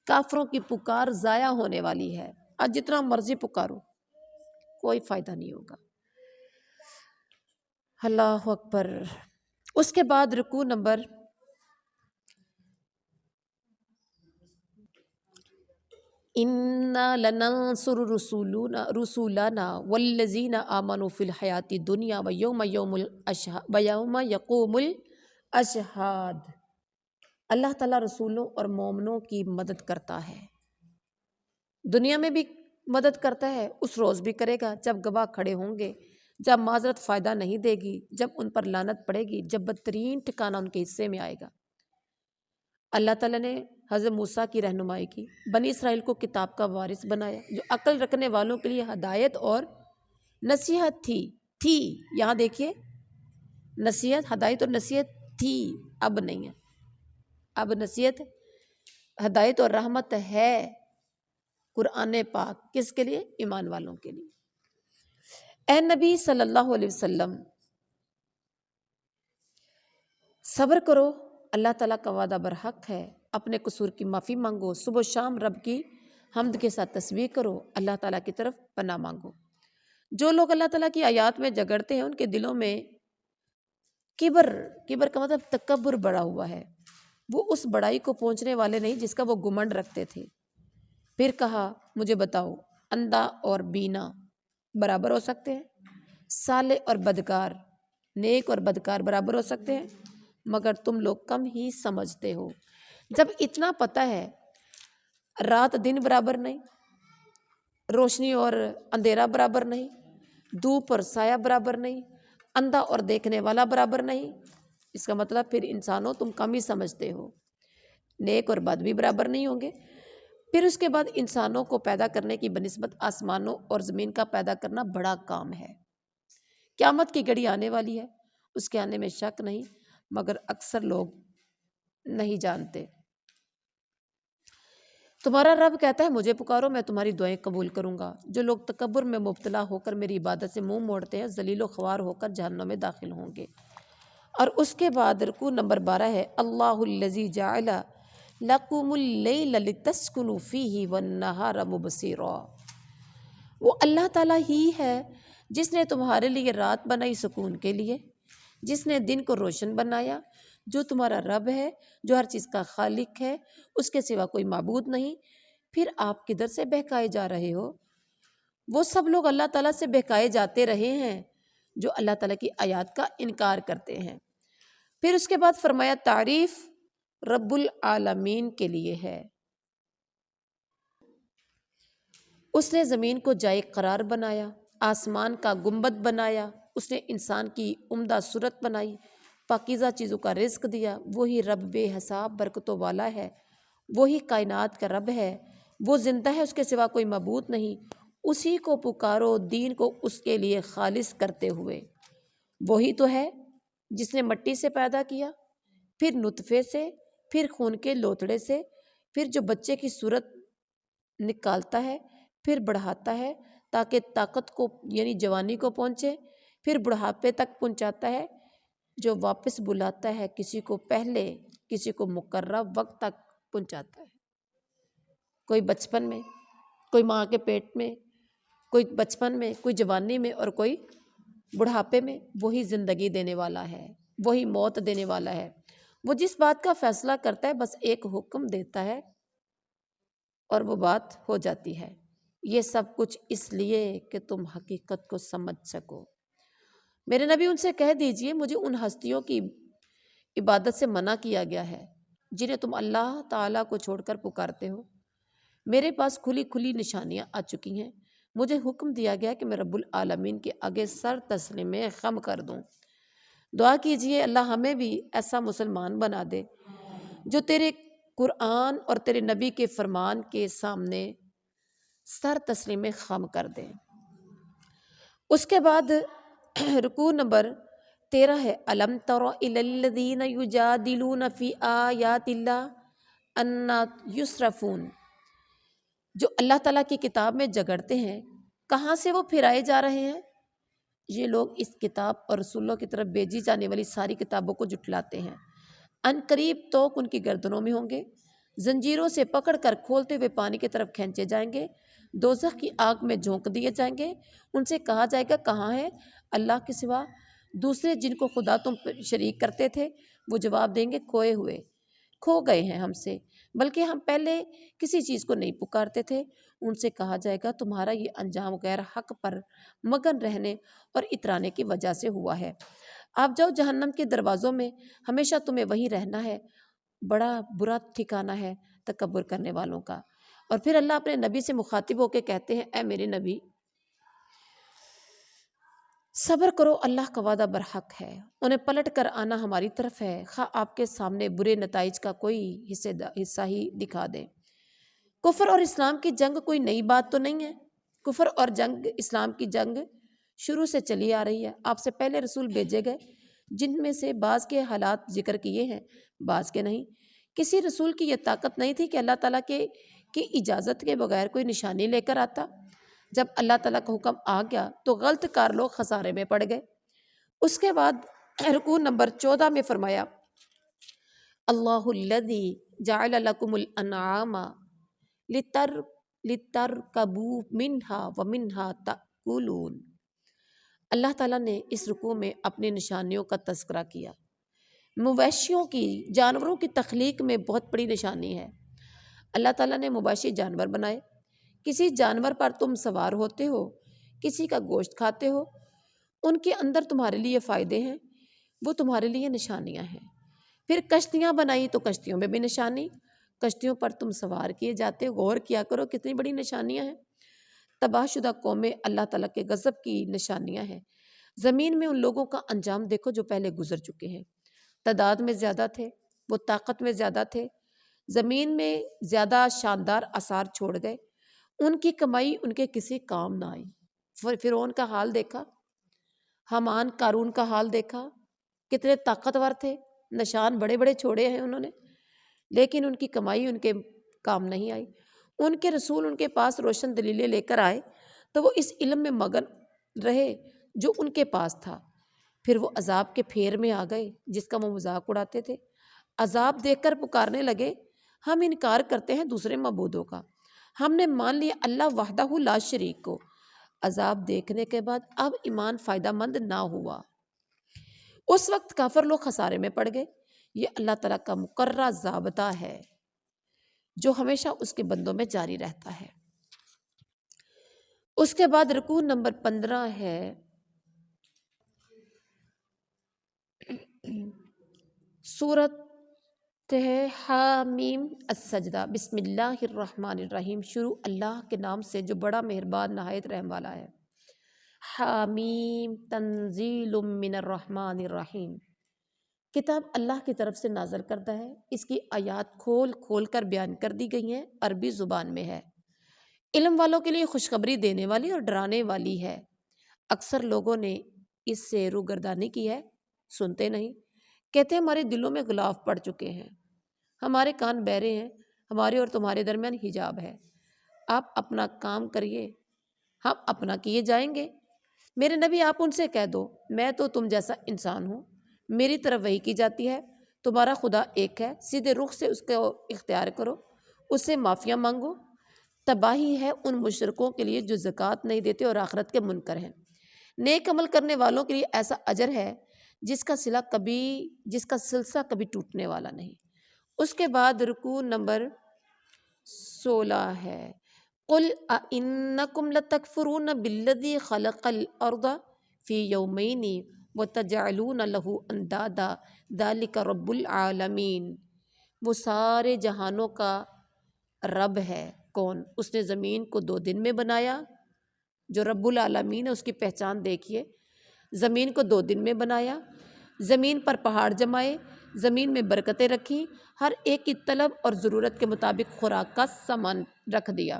کافروں کی پکار ضائع ہونے والی ہے، آج جتنا مرضی پکارو کوئی فائدہ نہیں ہوگا۔ اللہ اکبر۔ اس کے بعد رکوع نمبر اِنَّا لَنَنصُرُ رُسُولَنَا وَالَّذِينَ آمَنُوا فِي الْحَيَاةِ الدُّنْيَا وَيَوْمَ يَقُومُ الْأَشْهَادُ۔ اللہ تعالیٰ رسولوں اور مومنوں کی مدد کرتا ہے، دنیا میں بھی مدد کرتا ہے، اس روز بھی کرے گا جب گواہ کھڑے ہوں گے جب معذرت فائدہ نہیں دے گی، جب ان پر لعنت پڑے گی، جب بدترین ٹھکانہ ان کے حصے میں آئے گا۔ اللہ تعالیٰ نے حضرت موسیٰ کی رہنمائی کی، بنی اسرائیل کو کتاب کا وارث بنایا، جو عقل رکھنے والوں کے لیے ہدایت اور نصیحت تھی۔ یہاں دیکھیے، نصیحت، ہدایت اور نصیحت تھی، اب نہیں ہے۔ اب نصیحت، ہدایت اور رحمت ہے قرآن پاک، کس کے لیے؟ ایمان والوں کے لیے۔ اے نبی صلی اللہ علیہ وسلم، صبر کرو، اللہ تعالیٰ کا وعدہ برحق ہے، اپنے قصور کی معافی مانگو، صبح و شام رب کی حمد کے ساتھ تسبیح کرو، اللہ تعالیٰ کی طرف پناہ مانگو۔ جو لوگ اللہ تعالیٰ کی آیات میں جھگڑتے ہیں، ان کے دلوں میں کبر کا مطلب تکبر بڑا ہوا ہے، وہ اس بڑائی کو پہنچنے والے نہیں جس کا وہ گمنڈ رکھتے تھے۔ پھر کہا، مجھے بتاؤ، اندھا اور بینا برابر ہو سکتے ہیں؟ صالح اور بدکار، نیک اور بدکار برابر ہو سکتے ہیں؟ مگر تم لوگ کم ہی سمجھتے ہو۔ جب اتنا پتہ ہے، رات دن برابر نہیں، روشنی اور اندھیرا برابر نہیں، دھوپ اور سایہ برابر نہیں، اندھا اور دیکھنے والا برابر نہیں، اس کا مطلب پھر انسانوں تم کم ہی سمجھتے ہو، نیک اور بد بھی برابر نہیں ہوں گے۔ پھر اس کے بعد انسانوں کو پیدا کرنے کی بنسبت آسمانوں اور زمین کا پیدا کرنا بڑا کام ہے۔ قیامت کی گھڑی آنے والی ہے، اس کے آنے میں شک نہیں، مگر اکثر لوگ نہیں جانتے۔ تمہارا رب کہتا ہے، مجھے پکارو، میں تمہاری دعائیں قبول کروں گا۔ جو لوگ تکبر میں مبتلا ہو کر میری عبادت سے منہ موڑتے ہیں، ذلیل و خوار ہو کر جہنم میں داخل ہوں گے۔ اور اس کے بعد رکوع نمبر 12 ہے، اللہ الذی جعل لکم اللیل لتسکنوا فیہ والنہار مبصرا۔ وہ اللہ تعالیٰ ہی ہے جس نے تمہارے لیے رات بنائی سکون کے لیے، جس نے دن کو روشن بنایا، جو تمہارا رب ہے، جو ہر چیز کا خالق ہے، اس کے سوا کوئی معبود نہیں۔ پھر آپ کدھر سے بہکائے جا رہے ہو؟ وہ سب لوگ اللہ تعالیٰ سے بہکائے جاتے رہے ہیں جو اللہ تعالیٰ کی آیات کا انکار کرتے ہیں۔ پھر اس کے بعد فرمایا، تعریف رب العالمین کے لیے ہے، اس نے زمین کو جائے قرار بنایا، آسمان کا گنبد بنایا، اس نے انسان کی عمدہ صورت بنائی، پاکیزہ چیزوں کا رزق دیا۔ وہی رب بے حساب برکتوں والا ہے، وہی کائنات کا رب ہے، وہ زندہ ہے، اس کے سوا کوئی معبود نہیں، اسی کو پکارو دین کو اس کے لیے خالص کرتے ہوئے۔ وہی تو ہے جس نے مٹی سے پیدا کیا، پھر نطفے سے، پھر خون کے لوتھڑے سے، پھر جو بچے کی صورت نکالتا ہے، پھر بڑھاتا ہے تاکہ طاقت کو یعنی جوانی کو پہنچے، پھر بڑھاپے تک پہنچاتا ہے، جو واپس بلاتا ہے کسی کو پہلے، کسی کو مقررہ وقت تک پہنچاتا ہے۔ کوئی بچپن میں، کوئی ماں کے پیٹ میں، کوئی بچپن میں، کوئی جوانی میں، اور کوئی بڑھاپے میں۔ وہی زندگی دینے والا ہے، وہی موت دینے والا ہے۔ وہ جس بات کا فیصلہ کرتا ہے، بس ایک حکم دیتا ہے اور وہ بات ہو جاتی ہے۔ یہ سب کچھ اس لیے کہ تم حقیقت کو سمجھ سکو۔ میرے نبی ان سے کہہ دیجئے، مجھے ان ہستیوں کی عبادت سے منع کیا گیا ہے جنہیں تم اللہ تعالیٰ کو چھوڑ کر پکارتے ہو۔ میرے پاس کھلی کھلی نشانیاں آ چکی ہیں، مجھے حکم دیا گیا کہ میں رب العالمین کے آگے سر تسلیم خم کر دوں۔ دعا کیجئے اللہ ہمیں بھی ایسا مسلمان بنا دے جو تیرے قرآن اور تیرے نبی کے فرمان کے سامنے سر تسلیم خم کر دے۔ اس کے بعد رکوع نمبر 13 ہے، الم تر الی الذین یجادلون فی آیات اللہ انا یصرفون۔ جو اللہ تعالیٰ کی کتاب میں جھگڑتے ہیں، کہاں سے وہ پھرائے جا رہے ہیں؟ یہ لوگ اس کتاب اور رسولوں کی طرف بھیجی جانے والی ساری کتابوں کو جھٹلاتے ہیں۔ ان قریب توق ان کی گردنوں میں ہوں گے، زنجیروں سے پکڑ کر کھولتے ہوئے پانی کی طرف کھینچے جائیں گے، دوزخ کی آگ میں جھونک دیے جائیں گے۔ ان سے کہا جائے گا، کہاں ہے اللہ کے سوا دوسرے جن کو خدا تم شریک کرتے تھے؟ وہ جواب دیں گے، کھوئے ہوئے، کھو گئے ہیں ہم سے، بلکہ ہم پہلے کسی چیز کو نہیں پکارتے تھے۔ ان سے کہا جائے گا، تمہارا یہ انجام غیر حق پر مگن رہنے اور اترانے کی وجہ سے ہوا ہے۔ آپ جاؤ جہنم کے دروازوں میں، ہمیشہ تمہیں وہیں رہنا ہے، بڑا برا ٹھکانہ ہے تکبر کرنے والوں کا۔ اور پھر اللہ اپنے نبی سے مخاطب ہو کے کہتے ہیں، اے میرے نبی صبر کرو، اللہ کا وعدہ برحق ہے، انہیں پلٹ کر آنا ہماری طرف ہے، خواہ آپ کے سامنے برے نتائج کا کوئی حصہ ہی دکھا دیں۔ کفر اور اسلام کی جنگ کوئی نئی بات تو نہیں ہے، کفر اور جنگ، اسلام کی جنگ شروع سے چلی آ رہی ہے۔ آپ سے پہلے رسول بھیجے گئے جن میں سے بعض کے حالات ذکر کیے ہیں، بعض کے نہیں۔ کسی رسول کی یہ طاقت نہیں تھی کہ اللہ تعالیٰ کی اجازت کے بغیر کوئی نشانی لے کر آتا۔ جب اللہ تعالیٰ کا حکم آ گیا تو غلط کار لوگ خسارے میں پڑ گئے۔ اس کے بعد رکوع نمبر 14 میں فرمایا، اللہ الذی جعل لکم الانعام لترکبوا منہا ومنہا تأکلون۔ اللہ تعالیٰ نے اس رکوع میں اپنی نشانیوں کا تذکرہ کیا۔ مویشیوں کی، جانوروں کی تخلیق میں بہت بڑی نشانی ہے۔ اللہ تعالیٰ نے مویشی جانور بنائے، کسی جانور پر تم سوار ہوتے ہو، کسی کا گوشت کھاتے ہو، ان کے اندر تمہارے لیے فائدے ہیں، وہ تمہارے لیے نشانیاں ہیں۔ پھر کشتیاں بنائی تو کشتیوں میں بھی نشانی، کشتیوں پر تم سوار کیے جاتے ہو، غور کیا کرو کتنی بڑی نشانیاں ہیں۔ تباہ شدہ قومیں اللہ تعالیٰ کے غضب کی نشانیاں ہیں۔ زمین میں ان لوگوں کا انجام دیکھو جو پہلے گزر چکے ہیں، تعداد میں زیادہ تھے، وہ طاقت میں زیادہ تھے، زمین میں زیادہ شاندار آثار چھوڑ گئے، ان کی کمائی ان کے کسی کام نہ آئی۔ فرعون کا حال دیکھا، حامان قارون کا حال دیکھا، کتنے طاقتور تھے، نشان بڑے بڑے چھوڑے ہیں انہوں نے، لیکن ان کی کمائی ان کے کام نہیں آئی۔ ان کے رسول ان کے پاس روشن دلیلیں لے کر آئے تو وہ اس علم میں مگن رہے جو ان کے پاس تھا، پھر وہ عذاب کے پھیر میں آ گئے جس کا وہ مذاق اڑاتے تھے۔ عذاب دیکھ کر پکارنے لگے، ہم انکار کرتے ہیں دوسرے معبودوں کا، ہم نے مان لیا اللہ وحدہ لا شریک کو۔ عذاب دیکھنے کے بعد اب ایمان فائدہ مند نہ ہوا، اس وقت کافر لوگ خسارے میں پڑ گئے۔ یہ اللہ تعالیٰ کا مقررہ ضابطہ ہے جو ہمیشہ اس کے بندوں میں جاری رہتا ہے۔ اس کے بعد رکوع نمبر 15 ہے، سورت ہے حامیم السجدہ۔ بسم اللہ الرحمن الرحیم، شروع اللہ کے نام سے جو بڑا مہربان نہایت رحم والا ہے۔ حامیم تنزیل من الرحمن الرحیم، کتاب اللہ کی طرف سے نازل کردہ ہے، اس کی آیات کھول کھول کر بیان کر دی گئی ہیں، عربی زبان میں ہے، علم والوں کے لیے خوشخبری دینے والی اور ڈرانے والی ہے۔ اکثر لوگوں نے اس سے روگردانی کی ہے، سنتے نہیں، کہتے ہیں ہمارے دلوں میں غلاف پڑ چکے ہیں، ہمارے کان بہرے ہیں، ہمارے اور تمہارے درمیان حجاب ہے، آپ اپنا کام کریے، ہم اپنا کیے جائیں گے۔ میرے نبی آپ ان سے کہہ دو، میں تو تم جیسا انسان ہوں، میری طرف وحی کی جاتی ہے، تمہارا خدا ایک ہے، سیدھے رخ سے اس کو اختیار کرو، اس سے معافیاں مانگو۔ تباہی ہے ان مشرکوں کے لیے جو زکوٰۃ نہیں دیتے اور آخرت کے منکر ہیں۔ نیک عمل کرنے والوں کے لیے ایسا اجر ہے جس کا سلسلہ کبھی ٹوٹنے والا نہیں۔ اس کے بعد رکوع نمبر 16 ہے، قل اَإِنَّكُمْ لَتَكْفُرُونَ بِالَّذِي خَلَقَ الْأَرْضَ فِي يَوْمَيْنِ وَتَجْعَلُونَ لَهُ أَنْدَادًا ذَلِكَ رَبُّ الْعَالَمِينَ۔ وہ سارے جہانوں کا رب ہے، کون؟ اس نے زمین کو 2 دن میں بنایا، جو رب العالمین ہے اس کی پہچان دیکھیے، زمین کو 2 دن میں بنایا، زمین پر پہاڑ جمائے، زمین میں برکتیں رکھی، ہر ایک کی طلب اور ضرورت کے مطابق خوراک کا سامان رکھ دیا۔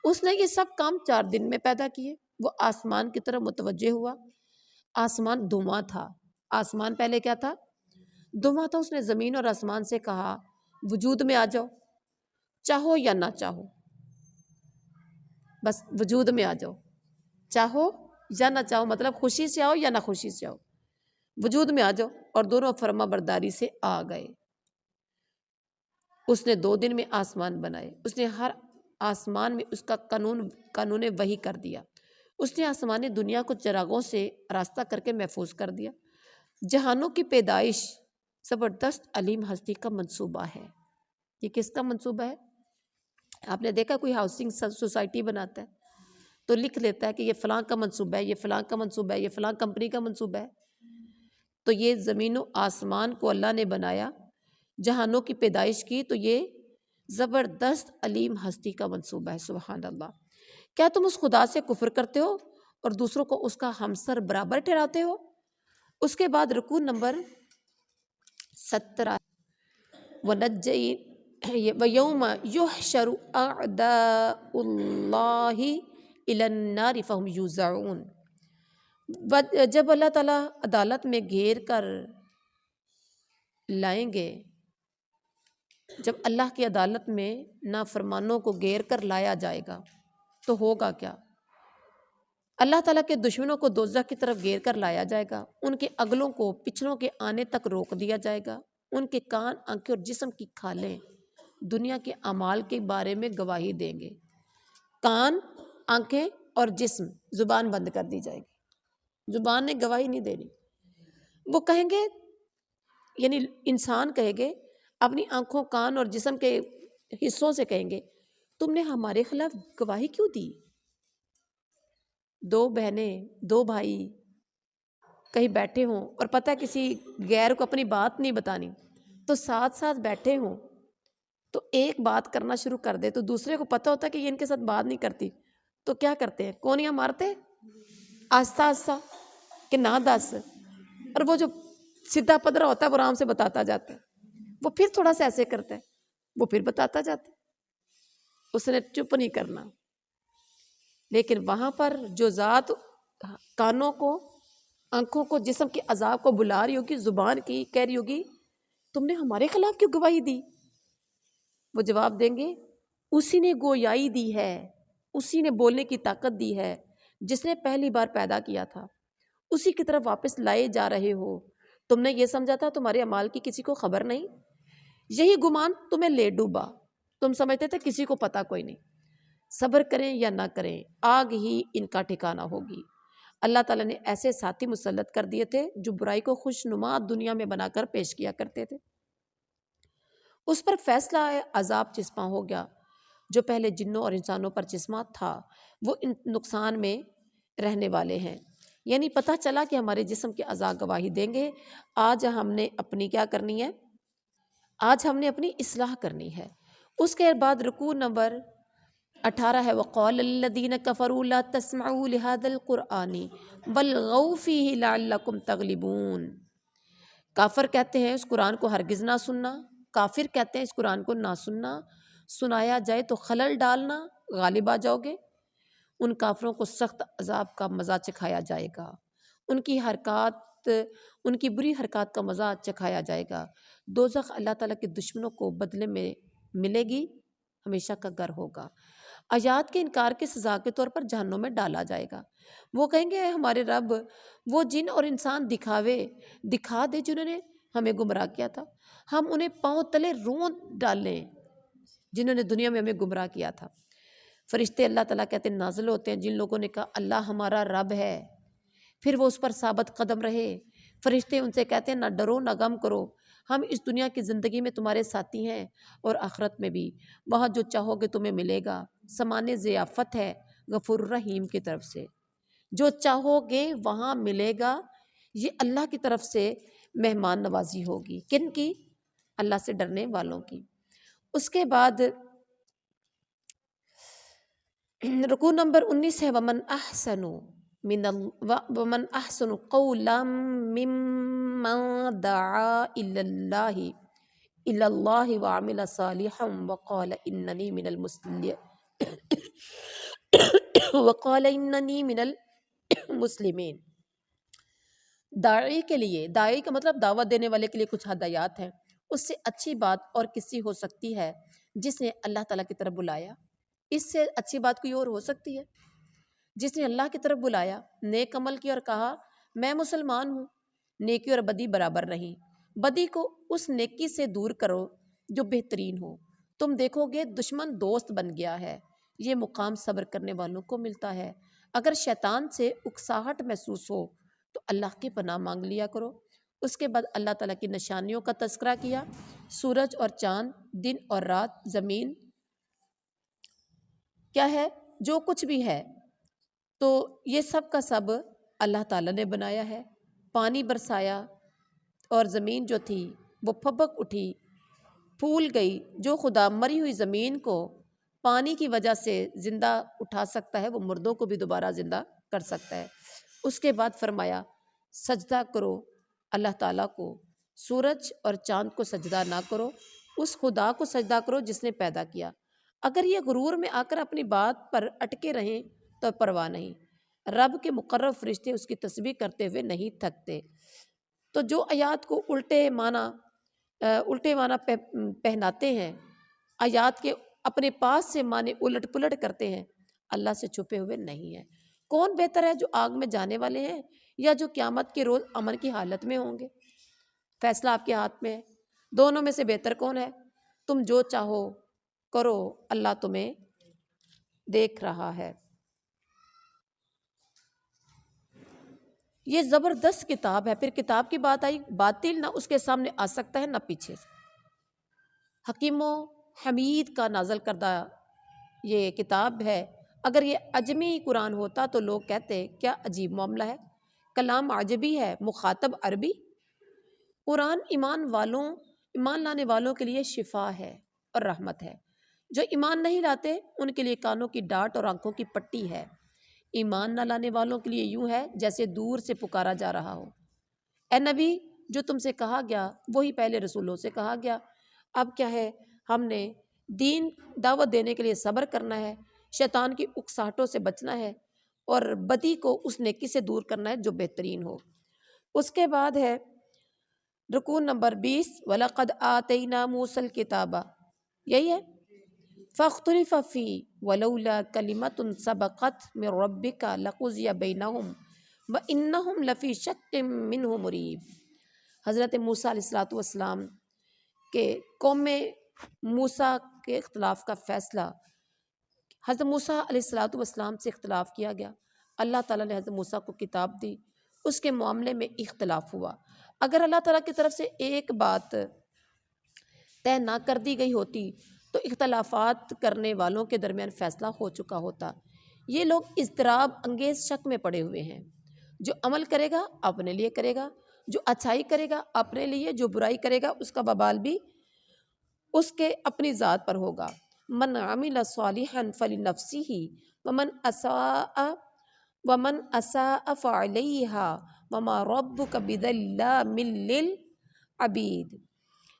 اس نے یہ سب کام 4 دن میں پیدا کیے۔ وہ آسمان کی طرف متوجہ ہوا، آسمان دھواں تھا، آسمان پہلے کیا تھا؟ دھواں تھا۔ اس نے زمین اور آسمان سے کہا وجود میں آ جاؤ، چاہو یا نہ چاہو، بس وجود میں آ جاؤ، چاہو یا نہ چاہو، مطلب خوشی سے آؤ یا نہ خوشی سے آؤ، وجود میں آ جاؤ، اور دونوں فرما برداری سے آ گئے۔ اس نے 2 دن میں آسمان بنائے، اس نے ہر آسمان میں اس کا قانون وحی کر دیا، اس نے آسمانی دنیا کو چراغوں سے راستہ کر کے محفوظ کر دیا۔ جہانوں کی پیدائش زبردست علیم ہستی کا منصوبہ ہے۔ یہ کس کا منصوبہ ہے؟ آپ نے دیکھا کوئی ہاؤسنگ سوسائٹی بناتا ہے تو لکھ لیتا ہے کہ یہ فلاں کا منصوبہ ہے، یہ فلاں کا منصوبہ ہے، یہ فلاں کمپنی کا منصوبہ ہے۔ تو یہ زمین و آسمان کو اللہ نے بنایا، جہانوں کی پیدائش کی، تو یہ زبردست علیم ہستی کا منصوبہ ہے۔ سبحان اللہ۔ کیا تم اس خدا سے کفر کرتے ہو اور دوسروں کو اس کا ہمسر برابر ٹھہراتے ہو؟ اس کے بعد رکوع نمبر 17 وَيَوْمَ يُحْشَرُ أَعْدَاءُ اللَّهِ إِلَى النَّارِ فَهُمْ يُوزَعُونَ، جب اللہ تعالیٰ عدالت میں گھیر کر لائیں گے، جب اللہ کی عدالت میں نافرمانوں کو گھیر کر لایا جائے گا تو ہوگا کیا؟ اللہ تعالیٰ کے دشمنوں کو دوزخ کی طرف گھیر کر لایا جائے گا، ان کے اگلوں کو پچھلوں کے آنے تک روک دیا جائے گا، ان کے کان، آنکھیں اور جسم کی کھالیں دنیا کے اعمال کے بارے میں گواہی دیں گے۔ کان، آنکھیں اور جسم، زبان بند کر دی جائے گی، زبان نے گواہی نہیں دینی۔ وہ کہیں گے، یعنی انسان کہے گے اپنی آنکھوں، کان اور جسم کے حصوں سے کہیں گے تم نے ہمارے خلاف گواہی کیوں دی؟ دو بہنیں، دو بھائی کہیں بیٹھے ہوں اور پتہ کسی غیر کو اپنی بات نہیں بتانی، تو ساتھ ساتھ بیٹھے ہوں تو ایک بات کرنا شروع کر دے تو دوسرے کو پتہ ہوتا ہے کہ یہ ان کے ساتھ بات نہیں کرتی، تو کیا کرتے ہیں؟ کونیاں مارتے آہستہ آہستہ کہ نہ دس، اور وہ جو سیدھا پدرا ہوتا ہے وہ آرام سے بتاتا جاتا ہے، وہ پھر تھوڑا سا ایسے کرتا ہے، وہ پھر بتاتا جاتا ہے، اس نے چپ نہیں کرنا۔ لیکن وہاں پر جو ذات کانوں کو، آنکھوں کو، جسم کے اعضاء کو بلا رہی ہوگی، زبان کی کہہ رہی ہوگی تم نے ہمارے خلاف کیوں گواہی دی؟ وہ جواب دیں گے اسی نے گویائی دی ہے، اسی نے بولنے کی طاقت دی ہے جس نے پہلی بار پیدا کیا تھا، اسی کی طرف واپس لائے جا رہے ہو۔ تم نے یہ سمجھا تھا تمہارے اعمال کی کسی کو خبر نہیں، یہی گمان تمہیں لے ڈوبا، تم سمجھتے تھے کسی کو پتہ کوئی نہیں۔ صبر کریں یا نہ کریں، آگ ہی ان کا ٹھکانہ ہوگی۔ اللہ تعالیٰ نے ایسے ساتھی مسلط کر دیے تھے جو برائی کو خوشنما دنیا میں بنا کر پیش کیا کرتے تھے۔ اس پر فیصلہ عذاب چسپاں ہو گیا، جو پہلے جنوں اور انسانوں پر چسپاں تھا وہ ان نقصان میں رہنے والے ہیں۔ یعنی پتہ چلا کہ ہمارے جسم کے اعضاء گواہی دیں گے۔ آج ہم نے اپنی کیا کرنی ہے؟ آج ہم نے اپنی اصلاح کرنی ہے۔ اس کے بعد رکوع نمبر 18 ہے وَقَالَ الَّذِينَ كَفَرُوا لَا تَسْمَعُوا لِهَذَا الْقُرْآنِ وَالْغَوْا فِيهِ لَعَلَّكُمْ تَغْلِبُونَ۔ کافر کہتے ہیں اس قرآن کو ہرگز نہ سننا، کافر کہتے ہیں اس قرآن کو نہ سننا، سنایا جائے تو خلل ڈالنا، غالب آ جاؤ گے۔ ان کافروں کو سخت عذاب کا مزہ چکھایا جائے گا، ان کی بری حرکات کا مزہ چکھایا جائے گا۔ دوزخ اللہ تعالیٰ کے دشمنوں کو بدلے میں ملے گی، ہمیشہ کا گھر ہوگا۔ آیات کے انکار کی سزا کے طور پر جہنم میں ڈالا جائے گا۔ وہ کہیں گے ہمارے رب وہ جن اور انسان دکھا دے جنہوں نے ہمیں گمراہ کیا تھا، ہم انہیں پاؤں تلے رون ڈالیں جنہوں نے دنیا میں ہمیں گمراہ کیا تھا۔ فرشتے اللہ تعالیٰ کہتے ہیں نازل ہوتے ہیں جن لوگوں نے کہا اللہ ہمارا رب ہے، پھر وہ اس پر ثابت قدم رہے۔ فرشتے ان سے کہتے ہیں نہ ڈرو نہ غم کرو، ہم اس دنیا کی زندگی میں تمہارے ساتھی ہیں اور آخرت میں بھی، وہاں جو چاہو گے تمہیں ملے گا۔ سامان ضیافت ہے غفور الرحیم کی طرف سے، جو چاہو گے وہاں ملے گا۔ یہ اللہ کی طرف سے مہمان نوازی ہوگی، کن کی؟ اللہ سے ڈرنے والوں کی۔ اس کے بعد رکوع نمبر 19 ہے وَمَنْ أَحْسَنُ قَوْلًا مِّمَّنْ دَعَا إِلَى اللَّهِ وَعَمِلَ صَالِحًا وَقَالَ إِنَّنِي مِنَ الْمُسْلِمِينَ۔ داعی کے لیے، داعی کا مطلب دعوت دینے والے کے لیے کچھ ہدایات ہیں۔ اس سے اچھی بات اور کسی ہو سکتی ہے جس نے اللہ تعالیٰ کی طرف بلایا؟ اس سے اچھی بات کوئی اور ہو سکتی ہے؟ جس نے اللہ کی طرف بلایا، نیک عمل کی اور کہا میں مسلمان ہوں۔ نیکی اور بدی برابر نہیں، بدی کو اس نیکی سے دور کرو جو بہترین ہو۔ تم دیکھو گے دشمن دوست بن گیا ہے، یہ مقام صبر کرنے والوں کو ملتا ہے۔ اگر شیطان سے اکساہٹ محسوس ہو تو اللہ کی پناہ مانگ لیا کرو۔ اس کے بعد اللہ تعالیٰ کی نشانیوں کا تذکرہ کیا، سورج اور چاند، دن اور رات، زمین کیا ہے، جو کچھ بھی ہے تو یہ سب کا سب اللہ تعالیٰ نے بنایا ہے۔ پانی برسایا اور زمین جو تھی وہ پھبک اٹھی، پھول گئی۔ جو خدا مری ہوئی زمین کو پانی کی وجہ سے زندہ اٹھا سکتا ہے وہ مردوں کو بھی دوبارہ زندہ کر سکتا ہے۔ اس کے بعد فرمایا سجدہ کرو اللہ تعالیٰ کو، سورج اور چاند کو سجدہ نہ کرو، اس خدا کو سجدہ کرو جس نے پیدا کیا۔ اگر یہ غرور میں آ کر اپنی بات پر اٹکے رہیں تو پرواہ نہیں، رب کے مقرب فرشتے اس کی تسبیح کرتے ہوئے نہیں تھکتے۔ تو جو آیات کو الٹے معنی پہناتے ہیں، آیات کے اپنے پاس سے معنی الٹ پلٹ کرتے ہیں، اللہ سے چھپے ہوئے نہیں ہیں۔ کون بہتر ہے، جو آگ میں جانے والے ہیں یا جو قیامت کے روز امن کی حالت میں ہوں گے؟ فیصلہ آپ کے ہاتھ میں ہے، دونوں میں سے بہتر کون ہے؟ تم جو چاہو کرو، اللہ تمہیں دیکھ رہا ہے۔ یہ زبردست کتاب ہے۔ پھر کتاب کی بات آئی، باطل نہ اس کے سامنے آ سکتا ہے نہ پیچھے سے۔ حکیم و حمید کا نازل کردہ یہ کتاب ہے۔ اگر یہ عجمی قرآن ہوتا تو لوگ کہتے کیا عجیب معاملہ ہے، کلام عجبی ہے، مخاطب عربی۔ قرآن ایمان لانے والوں کے لیے شفا ہے اور رحمت ہے، جو ایمان نہیں لاتے ان کے لیے کانوں کی ڈاٹ اور آنکھوں کی پٹی ہے۔ ایمان نہ لانے والوں کے لیے یوں ہے جیسے دور سے پکارا جا رہا ہو۔ اے نبی، جو تم سے کہا گیا وہی پہلے رسولوں سے کہا گیا۔ اب کیا ہے، ہم نے دین دعوت دینے کے لیے صبر کرنا ہے، شیطان کی اکساہٹوں سے بچنا ہے اور بدی کو اس نیکی سے دور کرنا ہے جو بہترین ہو۔ اس کے بعد ہے رکوع نمبر 20، وَلَقَدْ آتَيْنَا مُوسَى الْكِتَابَ، یہی ہے فَاخْتُلِفَ فِيهِ وَلَوْلَا كَلِمَةٌ سَبَقَتْ مِنْ رَبِّكَ لَقُضِيَ بَيْنَهُمْ وَإِنَّهُمْ لَفِي شَكٍّ مِّنْهُ مُرِيبٍ۔ حضرت موسیٰ علیہ السلام کے قوم موسیٰ کے اختلاف کا فیصلہ، حضرت موسیٰ علیہ السلام سے اختلاف کیا گیا، اللہ تعالیٰ نے حضرت موسیٰ کو کتاب دی، اس کے معاملے میں اختلاف ہوا۔ اگر اللہ تعالیٰ کی طرف سے ایک بات طے نہ کر دی گئی ہوتی تو اختلافات کرنے والوں کے درمیان فیصلہ ہو چکا ہوتا۔ یہ لوگ اضطراب انگیز شک میں پڑے ہوئے ہیں۔ جو عمل کرے گا اپنے لیے کرے گا، جو اچھائی کرے گا اپنے لیے، جو برائی کرے گا اس کا وبال بھی اس کے اپنی ذات پر ہوگا۔ من عمل صالحا فلنفسه ومن اساء فعلیہا وما ربک بظلام للعبید۔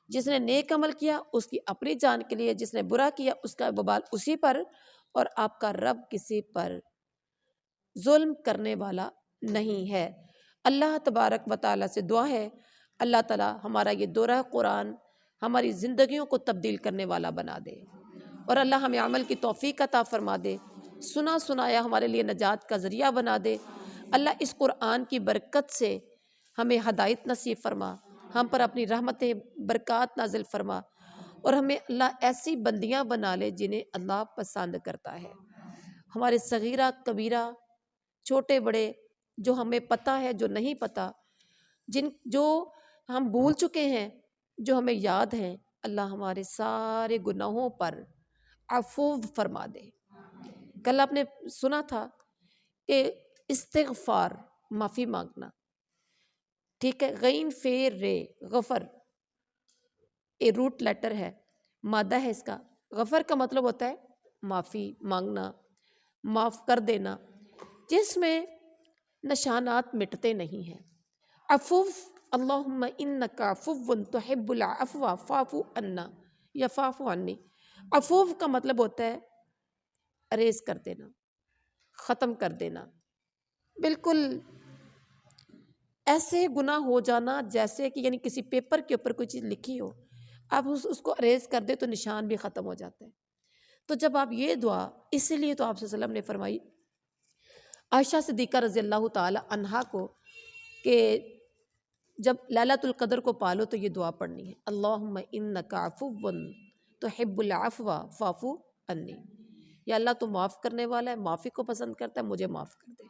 جس نے نیک عمل کیا اس کی اپنی جان کے لیے، جس نے برا کیا اس کا وبال اسی پر، اور آپ کا رب کسی پر ظلم کرنے والا نہیں ہے۔ اللہ تبارک و تعالیٰ سے دعا ہے اللہ تعالیٰ ہمارا یہ دورہ قرآن ہماری زندگیوں کو تبدیل کرنے والا بنا دے، اور اللہ ہمیں عمل کی توفیق عطا فرما دے، سنا سنایا ہمارے لیے نجات کا ذریعہ بنا دے۔ اللہ اس قرآن کی برکت سے ہمیں ہدایت نصیب فرما، ہم پر اپنی رحمتیں برکات نازل فرما، اور ہمیں اللہ ایسی بندیاں بنا لے جنہیں اللہ پسند کرتا ہے۔ ہمارے صغیرہ کبیرہ، چھوٹے بڑے، جو ہمیں پتہ ہے جو نہیں پتہ، جو ہم بھول چکے ہیں، جو ہمیں یاد ہیں، اللہ ہمارے سارے گناہوں پر عفو فرما دے۔ کل آپ نے سنا تھا کہ استغفار معافی مانگنا، ٹھیک ہے، غین فیر رے غفر، یہ روٹ لیٹر ہے، مادہ ہے اس کا۔ غفر کا مطلب ہوتا ہے معافی مانگنا، معاف کر دینا، جس میں نشانات مٹتے نہیں ہیں۔ عفو، اللہم انک عفو تحب العفو فاعف عنا یا فاعف عنی۔ عفو کا مطلب ہوتا ہے اریز کر دینا، ختم کر دینا، بالکل ایسے گناہ ہو جانا جیسے کہ یعنی کسی پیپر کے اوپر کوئی چیز لکھی ہو، آپ اس کو اریز کر دے تو نشان بھی ختم ہو جاتا ہے۔ تو جب آپ یہ دعا، اسی لیے تو آپ صلی اللہ علیہ وسلم نے فرمائی عائشہ صدیقہ رضی اللہ تعالی عنہا کو کہ جب لیلۃ القدر کو پالو تو یہ دعا پڑھنی ہے، اللہم انک عفو تحب العفو فاعف عنی۔ یا اللہ تو معاف کرنے والا ہے، معافی کو پسند کرتا ہے، مجھے معاف کر دے۔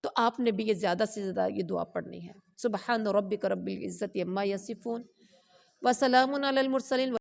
تو آپ نے بھی یہ زیادہ سے زیادہ یہ دعا پڑھنی ہے۔ سبحان ربک رب العزت عما یصفون وسلام علی المرسلین۔